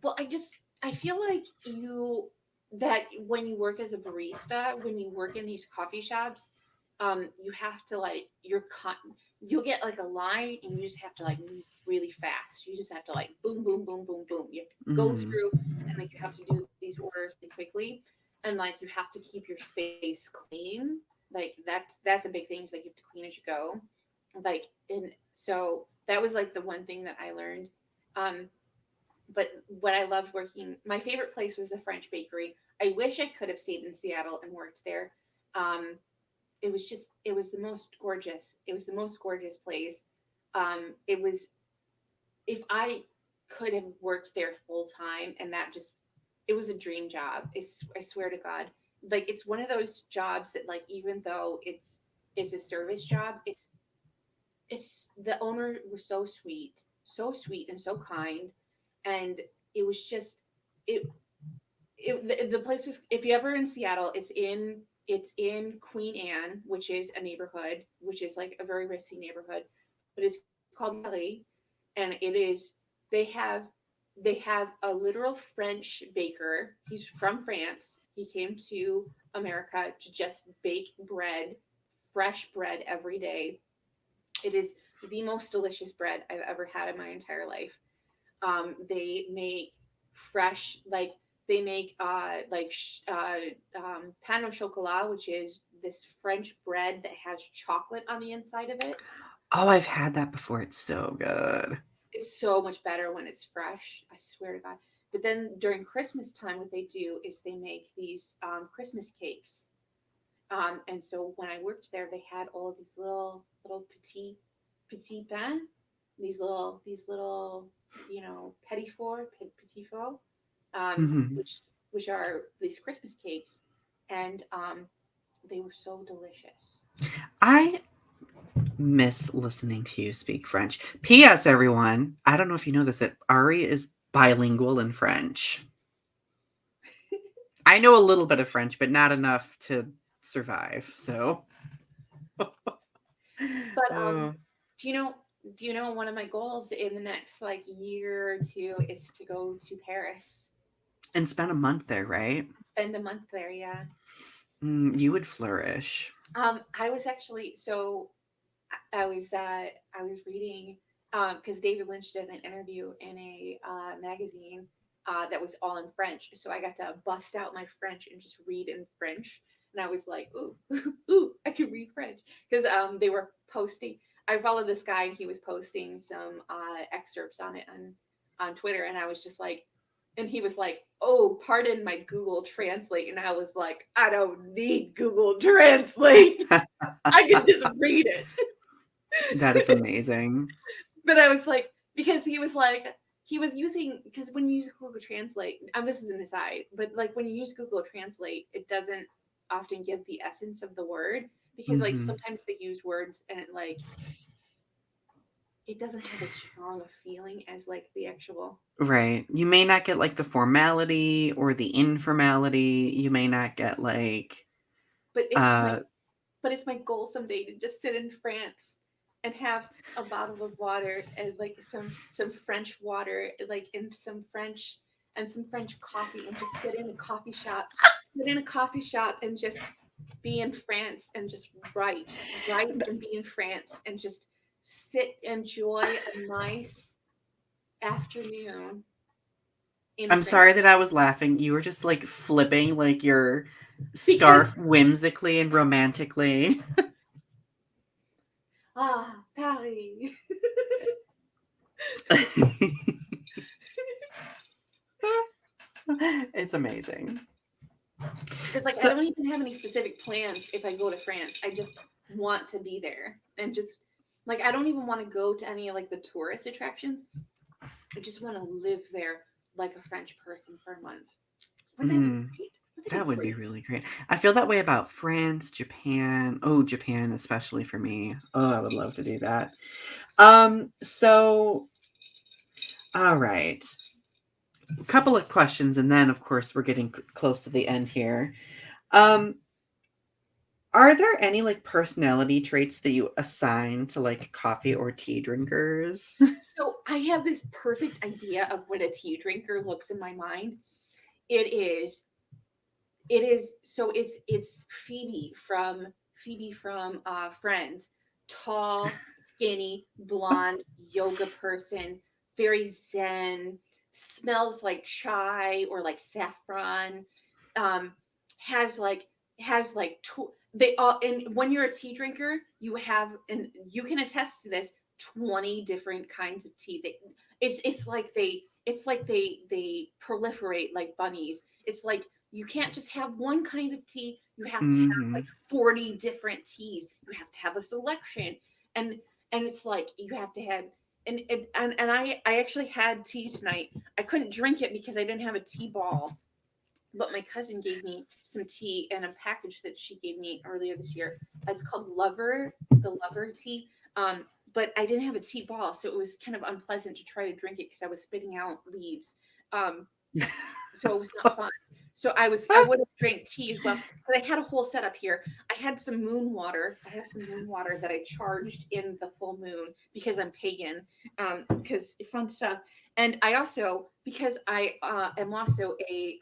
Well, I feel like you that when you work as a barista, when you work in these coffee shops, you have to like you'll get like a line and you just have to like move really fast. You just have to like boom, boom, boom, boom, boom. You have to go Mhm. through and like you have to do these orders really quickly, and like you have to keep your space clean. Like that's a big thing. Is like you have to clean as you go. Like and so that was like the one thing that I learned. But what I loved working, my favorite place was the French bakery. I wish I could have stayed in Seattle and worked there. Um, it was the most gorgeous. It was the most gorgeous place. It was, if I could have worked there full time and that just, it was a dream job. I swear to God. Like, it's one of those jobs that, like, even though it's a service job, the owner was so sweet and so kind, and it was just it the place was, if you ever in Seattle, it's in Queen Anne, which is a neighborhood, which is like a very ritzy neighborhood, but it's called Ari, and it is they have they have a literal French baker. He's from France. He came to America to just bake bread, fresh bread every day. It is the most delicious bread I've ever had in my entire life. They make fresh, like they make pain au chocolat, which is this French bread that has chocolate on the inside of it. Oh, I've had that before. It's so good. It's so much better when it's fresh. I swear to God. But then during Christmas time, what they do is they make these Christmas cakes. And so when I worked there, they had all of these little petit pain, these little petit four, Hmm. which are these Christmas cakes, and they were so delicious. I miss listening to you speak French. P.S. Everyone, I don't know if you know this, that Ari is bilingual in French. I know a little bit of French, but not enough to survive. So, But uh, do you know? Do you know one of my goals in the next like year or two is to go to Paris, and spend a month there, right? spend a month there? Yeah. You would flourish. I was actually so I was reading because David Lynch did an interview in a magazine that was all in French, so I got to bust out my French and just read in French, and I was like, ooh, ooh, I can read French because they were posting. I followed this guy and he was posting some excerpts on it on Twitter, and I was just like, and he was like, "Oh, pardon my Google Translate," and I was like, "I don't need Google Translate. I can just read it." That is amazing. But I was like, because he was like, he was using, because when you use Google Translate, and this is an aside, but like when you use Google Translate, it doesn't often give the essence of the word because like Hmm. sometimes they use words and it doesn't have as strong a feeling as like the actual. Right. You may not get like the formality or the informality. You may not get like, But uh, it's my goal someday to just sit in France and have a bottle of water and like some French water, like in some French coffee, and just sit in a coffee shop and just be in France and just write and be in France and just sit, enjoy a nice afternoon in I'm France sorry that I was laughing. You were just like flipping like your because scarf whimsically and romantically. Paris. It's amazing. Because like I So, don't even have any specific plans if I go to France. I just want to be there and just like I don't even want to go to any of like the tourist attractions. I just want to live there like a French person for a month. Wouldn't that be mm, great? Wouldn't that that be would be great? really great. I feel that way about France, Japan. Oh, Japan, especially for me. Oh, I would love to do that. So, all right. A couple of questions, and then, of course, we're getting close to the end here. Um, are there any like personality traits that you assign to like coffee or tea drinkers? So I have this perfect idea of what a tea drinker looks in my mind. It is so it's Phoebe from Friends, tall, skinny, blonde, yoga person, very zen, smells like chai or like saffron, um, has like they all, and when you're a tea drinker, you have, and you can attest to this, 20 different kinds of tea. It's like they proliferate like bunnies. It's like you can't just have one kind of tea. You have to have Hmm. like 40 different teas. You have to have a selection. And it's like you have to have, and I actually had tea tonight. I couldn't drink it because I didn't have a tea ball, but my cousin gave me some tea in a package that she gave me earlier this year. It's called the Lover tea. But I didn't have a tea ball, so it was kind of unpleasant to try to drink it because I was spitting out leaves. Um, so it was not fun. So I would have drank tea as well, but I had a whole setup here. I had some moon water. I have some moon water that I charged in the full moon because I'm pagan, because fun stuff. And I also, because I am also a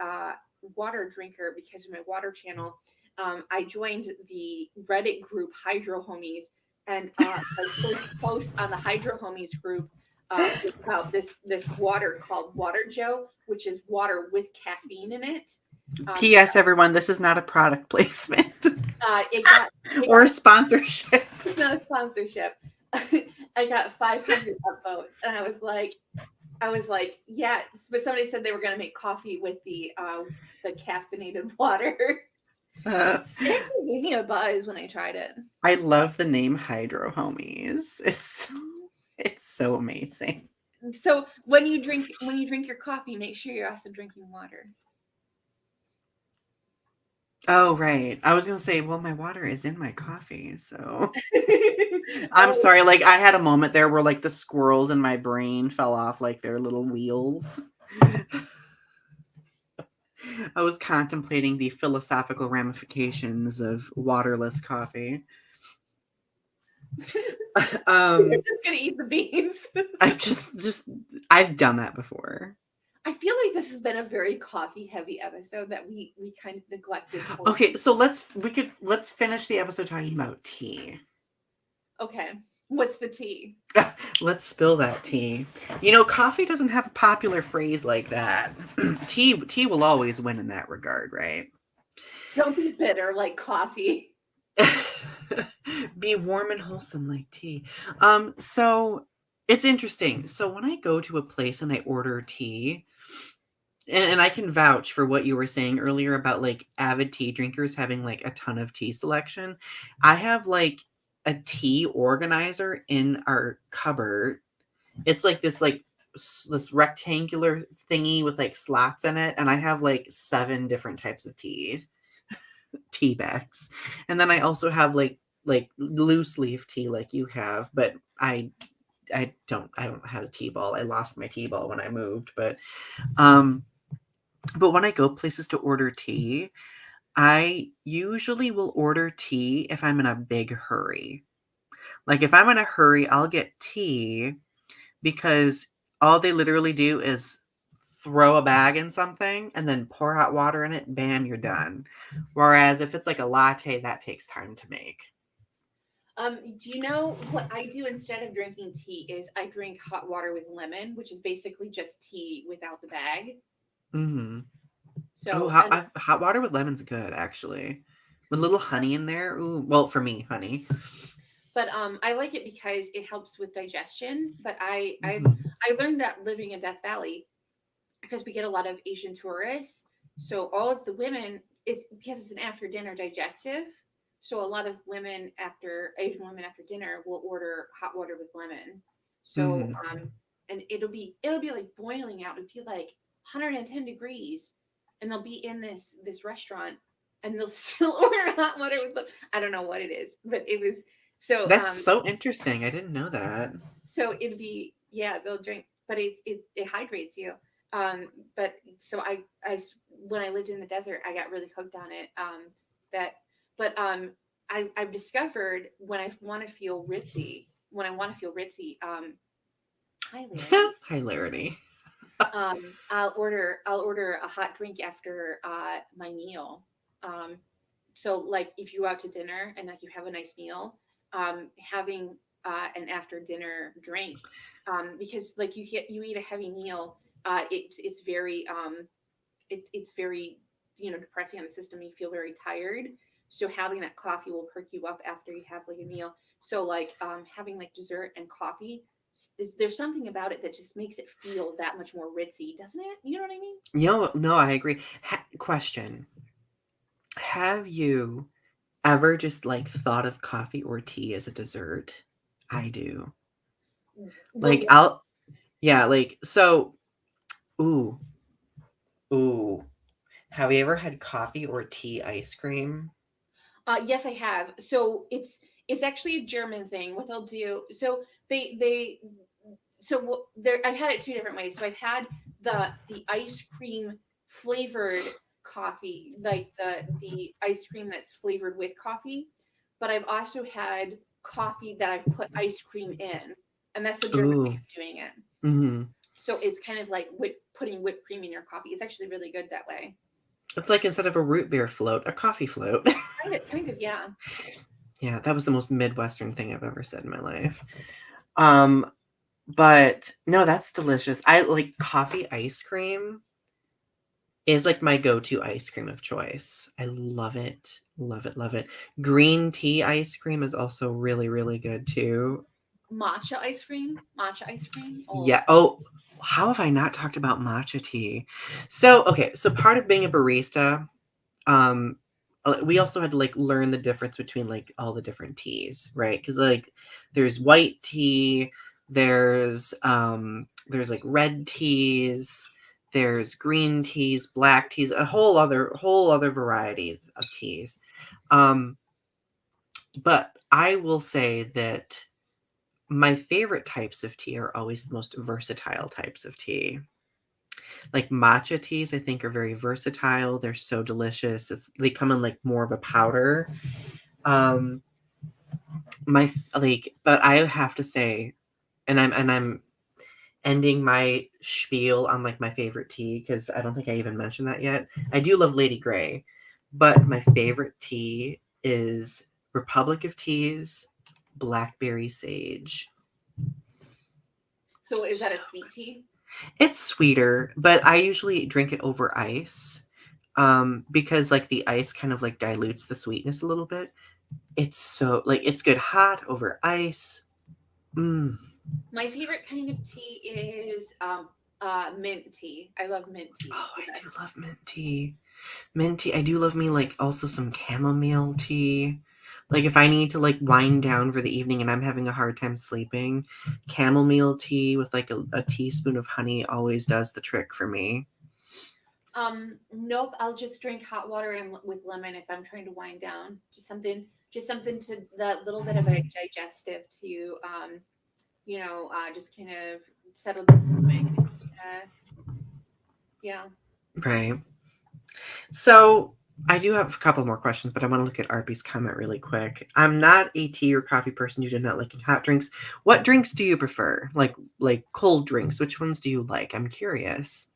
water drinker because of my water channel, I joined the Reddit group Hydro Homies, and my first post on the Hydro Homies group was about this water called Water Joe, which is water with caffeine in it. But P.S. Everyone, this is not a product placement it got or a sponsorship. it's not a sponsorship. I got 500 upvotes, and I was like, yeah. But somebody said they were going to make coffee with the caffeinated water. It actually gave me a buzz when I tried it. I love the name Hydro Homies. It's so amazing. So when you drink your coffee, make sure you're also drinking water. Oh, right. I was gonna say, well, my water is in my coffee, so I'm Oh, sorry. Like I had a moment there where like the squirrels in my brain fell off like their little wheels. I was contemplating the philosophical ramifications of waterless coffee. you're um, just gonna eat the beans. I've done that before. I feel like this has been a very coffee heavy episode that we kind of neglected. Okay, so let's finish the episode talking about tea. Okay, what's the tea? Let's spill that tea. Coffee doesn't have a popular phrase like that. Tea will always win in that regard, right? Don't be bitter like coffee. Be warm and wholesome like tea. So it's interesting. So when I go to a place and I order tea, and I can vouch for what you were saying earlier about like avid tea drinkers having like a ton of tea selection. I have like a tea organizer in our cupboard. It's like this rectangular thingy with like slots in it, and I have like 7 different types of tea bags. And then I also have like loose leaf tea like you have, but I don't have a tea ball. I lost my tea ball when I moved, um but when I go places to order tea, I usually will order tea if I'm in a big hurry. Like if I'm in a hurry, I'll get tea because all they literally do is throw a bag in something and then pour hot water in it, bam, you're done. Whereas if it's like a latte, that takes time to make. Do you know what I do instead of drinking tea is I drink hot water with lemon, which is basically just tea without the bag. Mm-hmm. Oh, So, and hot water with lemon's good, actually. With a little honey in there. Ooh, well, for me, honey. but I like it because it helps with digestion. But Mhm. I learned that living in Death Valley because we get a lot of Asian tourists. So all of the women is because it's an after dinner digestive. So a lot of Asian women after dinner will order hot water with lemon. So Mhm. and it'll be like boiling out. It'll be like 110 degrees, and they'll be in this restaurant, and they'll still order hot water with I don't know what it is, but it was so That's so interesting. I didn't know that. so it'd be yeah they'll drink, but it hydrates you. But so when I lived in the desert, I got really hooked on it. That but I've discovered when I want to feel ritzy. Hi Larry. Hilarity. I'll order a hot drink after my meal. Um, so like if you go out to dinner and like you have a nice meal, having an after dinner drink, because like you eat a heavy meal, it's very it's very depressing on the system. You feel very tired. So having that coffee will perk you up after you have like a meal. So like having like dessert and coffee, there's something about it that just makes it feel that much more ritzy, doesn't it? You know what I mean? No, I agree. Question. Have you ever just like thought of coffee or tea as a dessert? I do. Well, Like yeah. I'll yeah, like so ooh, ooh. Have you ever had coffee or tea ice cream? Yes, I have. So it's actually a German thing. What they'll do, so they so there I've had it two different ways. So I've had the ice cream flavored coffee, like the ice cream that's flavored with coffee, but I've also had coffee that I've put ice cream in, and that's the German way Ooh. of doing it. Mhm. So it's kind of like putting whipped cream in your coffee. It's actually really good that way. It's like instead of a root beer float, a coffee float. Kind of, yeah. Yeah, that was the most Midwestern thing I've ever said in my life. Um, but no, that's delicious. I like coffee ice cream is like my go-to ice cream of choice. I love it. Love it, love it. Green tea ice cream is also really, really good too. matcha ice cream. Matcha ice cream. Oh, Yeah. Oh, how have I not talked about matcha tea? So, okay, so part of being a barista, um we also had to like learn the difference between like all the different teas, right? Because like there's white tea, there's like red teas, there's green teas, black teas, a whole other varieties of teas. um but I will say that my favorite types of tea are always the most versatile types of tea. Like matcha teas, I think are very versatile. They're so delicious. They come in like more of a powder. Um, but I have to say, and I'm ending my spiel on like my favorite tea because I don't think I even mentioned that yet. I do love Lady Grey, but my favorite tea is Republic of Teas Blackberry Sage. so is that So a sweet tea? it's sweeter, but I usually drink it over ice. Because like the ice kind of like dilutes the sweetness a little bit. It's so like it's good hot over ice. Mm. My favorite kind of tea is mint tea. I love mint tea Oh, the I do best. love mint tea. Mint tea. I do love me like also some chamomile tea. Like if I need to like wind down for the evening and I'm having a hard time sleeping, chamomile tea with like a teaspoon of honey always does the trick for me. Nope. I'll just drink hot water and with lemon if I'm trying to wind down. Just something to that little bit of a digestive to, just kind of settle the stomach and just kind of, yeah. Right. So I do have a couple more questions, but I want to look at Arby's comment really quick. I'm not a tea or coffee person. You do not like hot drinks. What drinks do you prefer? Like cold drinks. Which ones do you like? I'm curious.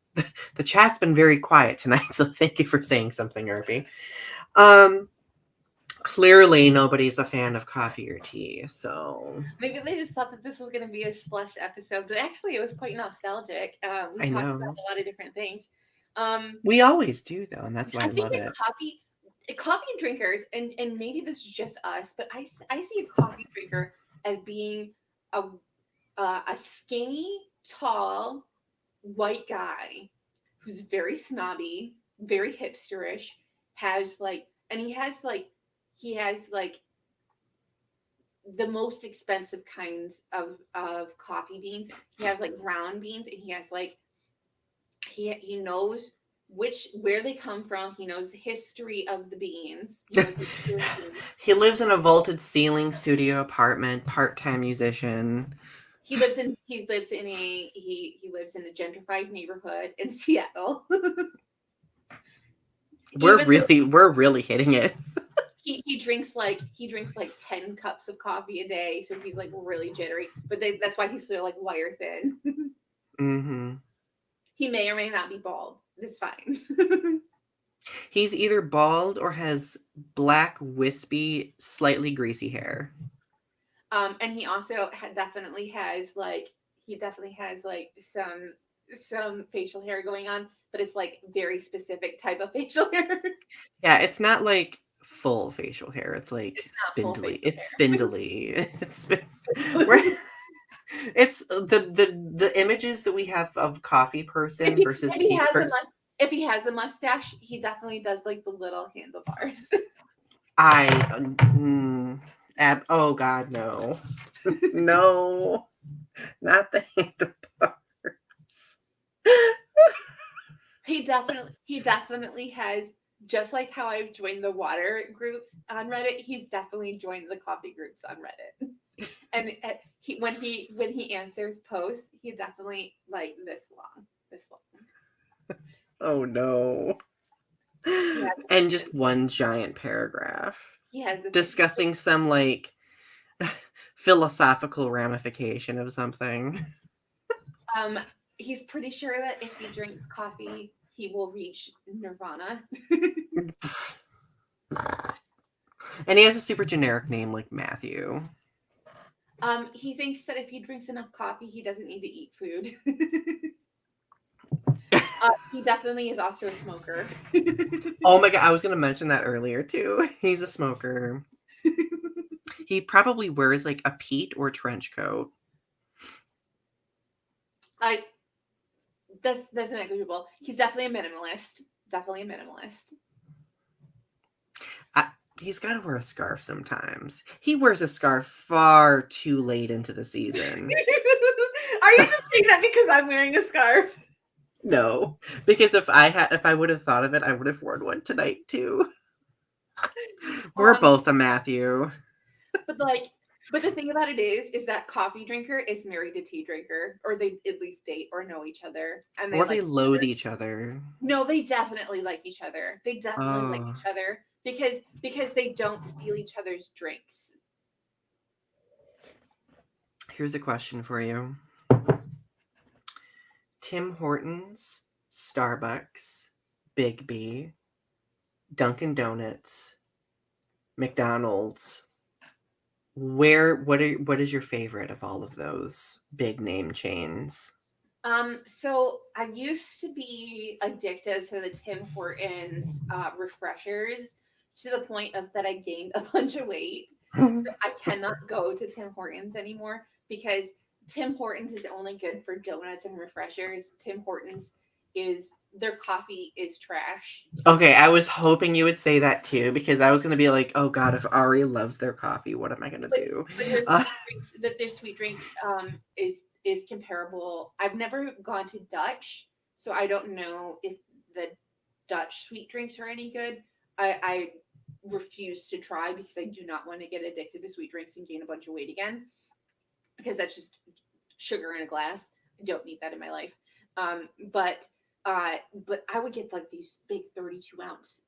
The chat's been very quiet tonight, so thank you for saying something, Arby. Um, Clearly nobody's a fan of coffee or tea, so Maybe they just thought that this was going to be a slush episode, but actually it was quite nostalgic. We I talked about know. a lot of different things. Um, We always do though, and that's why I I think love that it. coffee drinkers, and maybe this is just us, but I see a coffee drinker as being a a skinny, tall, white guy who's very snobby, very hipsterish, has like, and he has like the most expensive kinds of coffee beans. He has like brown beans, and he has like he knows where they come from. He knows the history of the beans. He knows the history of the beans. He lives in a vaulted ceiling studio apartment, part-time musician. He lives in a gentrified neighborhood in Seattle. We're Even though really we're really hitting it. he drinks like 10 cups of coffee a day, so he's like really jittery. But that's why he's so like wire thin. Mm-hmm. He may or may not be bald. It's fine. He's either bald or has black, wispy, slightly greasy hair. And he also definitely has like some facial hair going on, but it's like very specific type of facial hair. Yeah, it's not like full facial hair. It's like It's not full spindly. facial It's hair. spindly. We're, it's the images that we have of coffee if person he versus if he tea has a person. if he has a mustache, he definitely does like the little handlebars. I oh god, no. No, not the handlebars. He definitely has, just like how I've joined the water groups on Reddit, he's definitely joined the coffee groups on Reddit. And when he answers posts, he definitely like this long. Oh no. He has And just one giant paragraph he has opinions. discussing some like philosophical ramification of something. Um, he's pretty sure that if he drinks coffee, he will reach nirvana. And he has a super generic name like Matthew. He thinks that if he drinks enough coffee, he doesn't need to eat food. He definitely is also a smoker. Oh my god, I was gonna mention that earlier too. He's a smoker. He probably wears like a peat or trench coat. I that's negligible. He's definitely a minimalist. Definitely a minimalist. I, he's got to wear a scarf sometimes. He wears a scarf far too late into the season. Are you just saying that because I'm wearing a scarf? No, because if I would have thought of it, I would have worn one tonight too. We're Um, both a Matthew. but like, but the thing about it is that coffee drinker is married to tea drinker, or they at least date or know each other, and they Or like they each loathe other. each other. No, they definitely like each other. They definitely like Oh, each other because they don't steal each other's drinks. here's a question for you. Tim Hortons, Starbucks, Big B, Dunkin' Donuts, McDonald's. What is your favorite of all of those big name chains? So I used to be addicted to the Tim Hortons refreshers to the point of that I gained a bunch of weight. So I cannot go to Tim Hortons anymore because Tim Hortons is only good for donuts and refreshers. Tim Hortons is their coffee is trash. Okay, I was hoping you would say that too because I was going to be like, "Oh god, if Ari loves their coffee, what am I going to but do?" but their Uh, sweet drinks is comparable. I've never gone to Dutch, so I don't know if the Dutch sweet drinks are any good. I refuse to try because I do not want to get addicted to sweet drinks and gain a bunch of weight again because that's just sugar in a glass. I don't need that in my life. Um, but but I would get like these big 32-ounce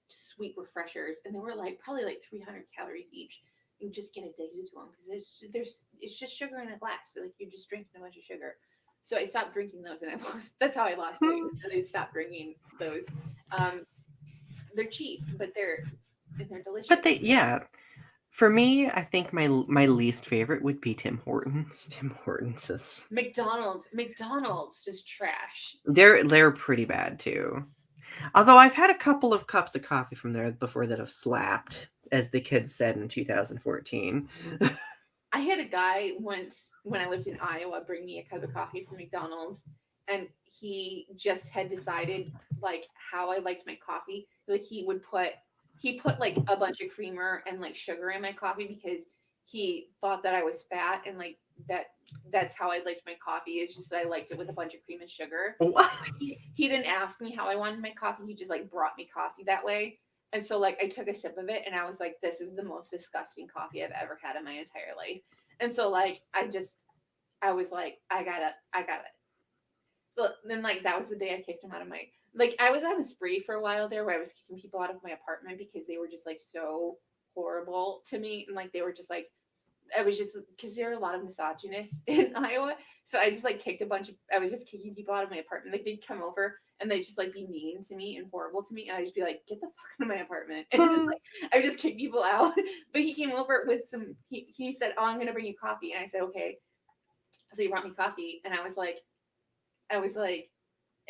sweet refreshers, and they were like probably like 300 calories each. You just get addicted to them because there's it's just sugar in a glass. So like you're just drinking a bunch of sugar. So I stopped drinking those, and I lost. That's how I lost weight. And I stopped drinking those. Um, they're cheap, but they're but delicious. yeah, for me, I think my least favorite would be Tim Hortons. Tim Hortons is McDonald's is trash. they're pretty bad too. Although I've had a couple of cups of coffee from there before that have slapped, as the kids said in 2014. I had a guy once when I lived in Iowa bring me a cup of coffee from McDonald's, and he just had decided like how I liked my coffee. Like he put like a bunch of creamer and like sugar in my coffee because he thought that I was fat and like that that's how I liked my coffee. It's just that I liked it with a bunch of cream and sugar. What? He didn't ask me how I wanted my coffee. He just like brought me coffee that way. And so like I took a sip of it and I was like, this is the most disgusting coffee I've ever had in my entire life. And so like I was like, I gotta. So then like that was the day I kicked him out of my like I was on a spree for a while there where I was kicking people out of my apartment because they were just like so horrible to me and like they were just like I was just because there are a lot of misogynists in Iowa. So I just like kicked a bunch of I was just kicking people out of my apartment. Like they'd come over and they'd just like be mean to me and horrible to me. And I'd just be like, get the fuck out of my apartment. And just, like, I would just kick people out. But he came over with he said, oh, I'm gonna bring you coffee. And I said, okay. So he brought me coffee and I was like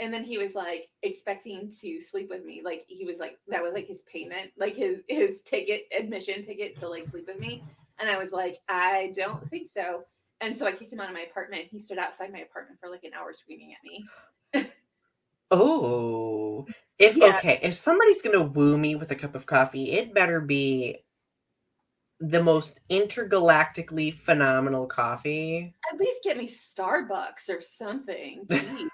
and then he was like expecting to sleep with me. Like he was like that was like his payment, like his ticket admission ticket to like sleep with me. And I was like, I don't think so. And so I kicked him out of my apartment. He stood outside my apartment for like an hour screaming at me. Oh, Yeah, if somebody's gonna woo me with a cup of coffee, it better be the most intergalactically phenomenal coffee. at least get me Starbucks or something. Jeez.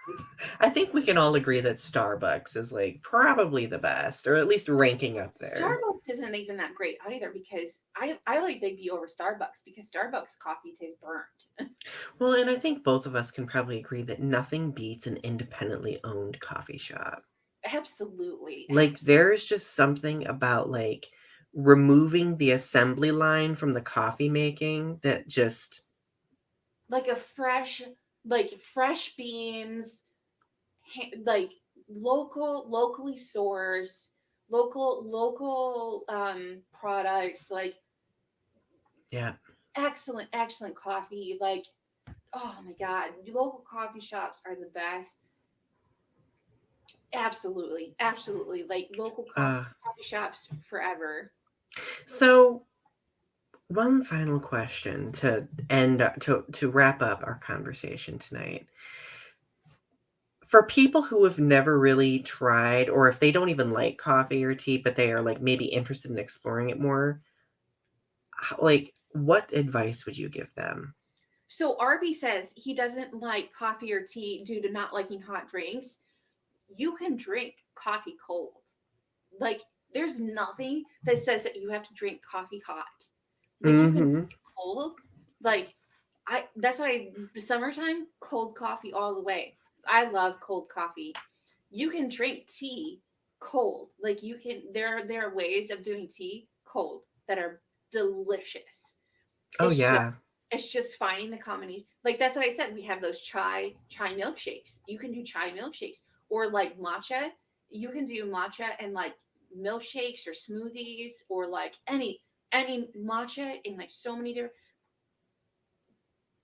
I think we can all agree that Starbucks is like probably the best, or at least ranking up there. Starbucks isn't even that great either because I like Big B over Starbucks because Starbucks coffee tastes burnt. Well, and I think both of us can probably agree that nothing beats an independently owned coffee shop. Absolutely, Like there's just something about like removing the assembly line from the coffee making that just like a fresh beans, like locally sourced, local products, like yeah. excellent coffee. Like oh my god, local coffee shops are the best. Absolutely, like local Uh coffee shops forever. so One final question to end to wrap up our conversation tonight. For people who have never really tried, or if they don't even like coffee or tea, but they are like maybe interested in exploring it more, like what advice would you give them? So Arby says he doesn't like coffee or tea due to not liking hot drinks. You can drink coffee cold. Like there's nothing that says that you have to drink coffee hot. Like you can drink Mm-hmm. it cold. Like that's why summertime cold coffee all the way. I love cold coffee. You can drink tea cold. Like you can there are ways of doing tea cold that are delicious. Oh It's just yeah. it's just finding the combination. Like that's what I said. We have those chai milkshakes. You can do chai milkshakes or like matcha. You can do matcha and like milkshakes or smoothies or like any matcha in like so many different.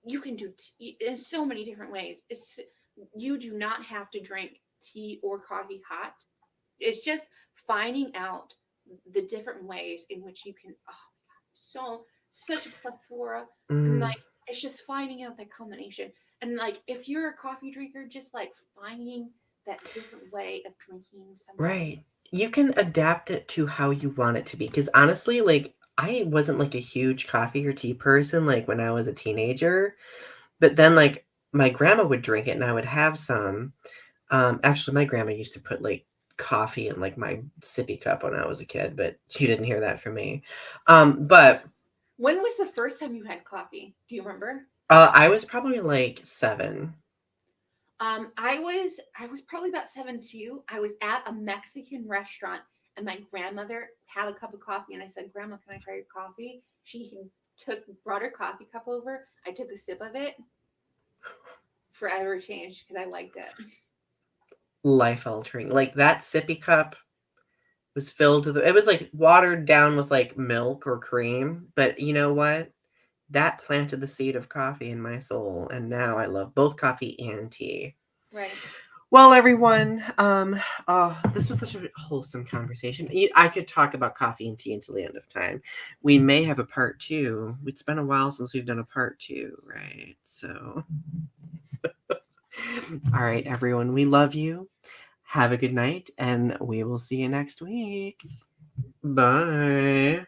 You can do tea in so many different ways. You do not have to drink tea or coffee hot. It's just finding out the different ways in which you can. Oh my god, such a plethora, and Mm, like it's just finding out that combination. And like if you're a coffee drinker, just like finding that different way of drinking something. right. You can adapt it to how you want it to be. Because honestly, like I wasn't like a huge coffee or tea person like when I was a teenager. But then like my grandma would drink it and I would have some. Actually, my grandma used to put like coffee in like my sippy cup when I was a kid, but you didn't hear that from me. But When was the first time you had coffee? Do you remember? I was probably like 7. I was probably about 7 too. I was at a Mexican restaurant and my grandmother had a cup of coffee and I said, "Grandma, can I try your coffee?" She brought her coffee cup over. I took a sip of it. Forever changed because I liked it. Life altering. Like that sippy cup was filled to the it was like watered down with like milk or cream, but you know what? That planted the seed of coffee in my soul, and now I love both coffee and tea. Right. Well, everyone, oh, this was such a wholesome conversation. I could talk about coffee and tea until the end of time. We may have a part two. It's been a while since we've done a part two, right? So, all right, everyone, we love you. Have a good night, and we will see you next week. Bye.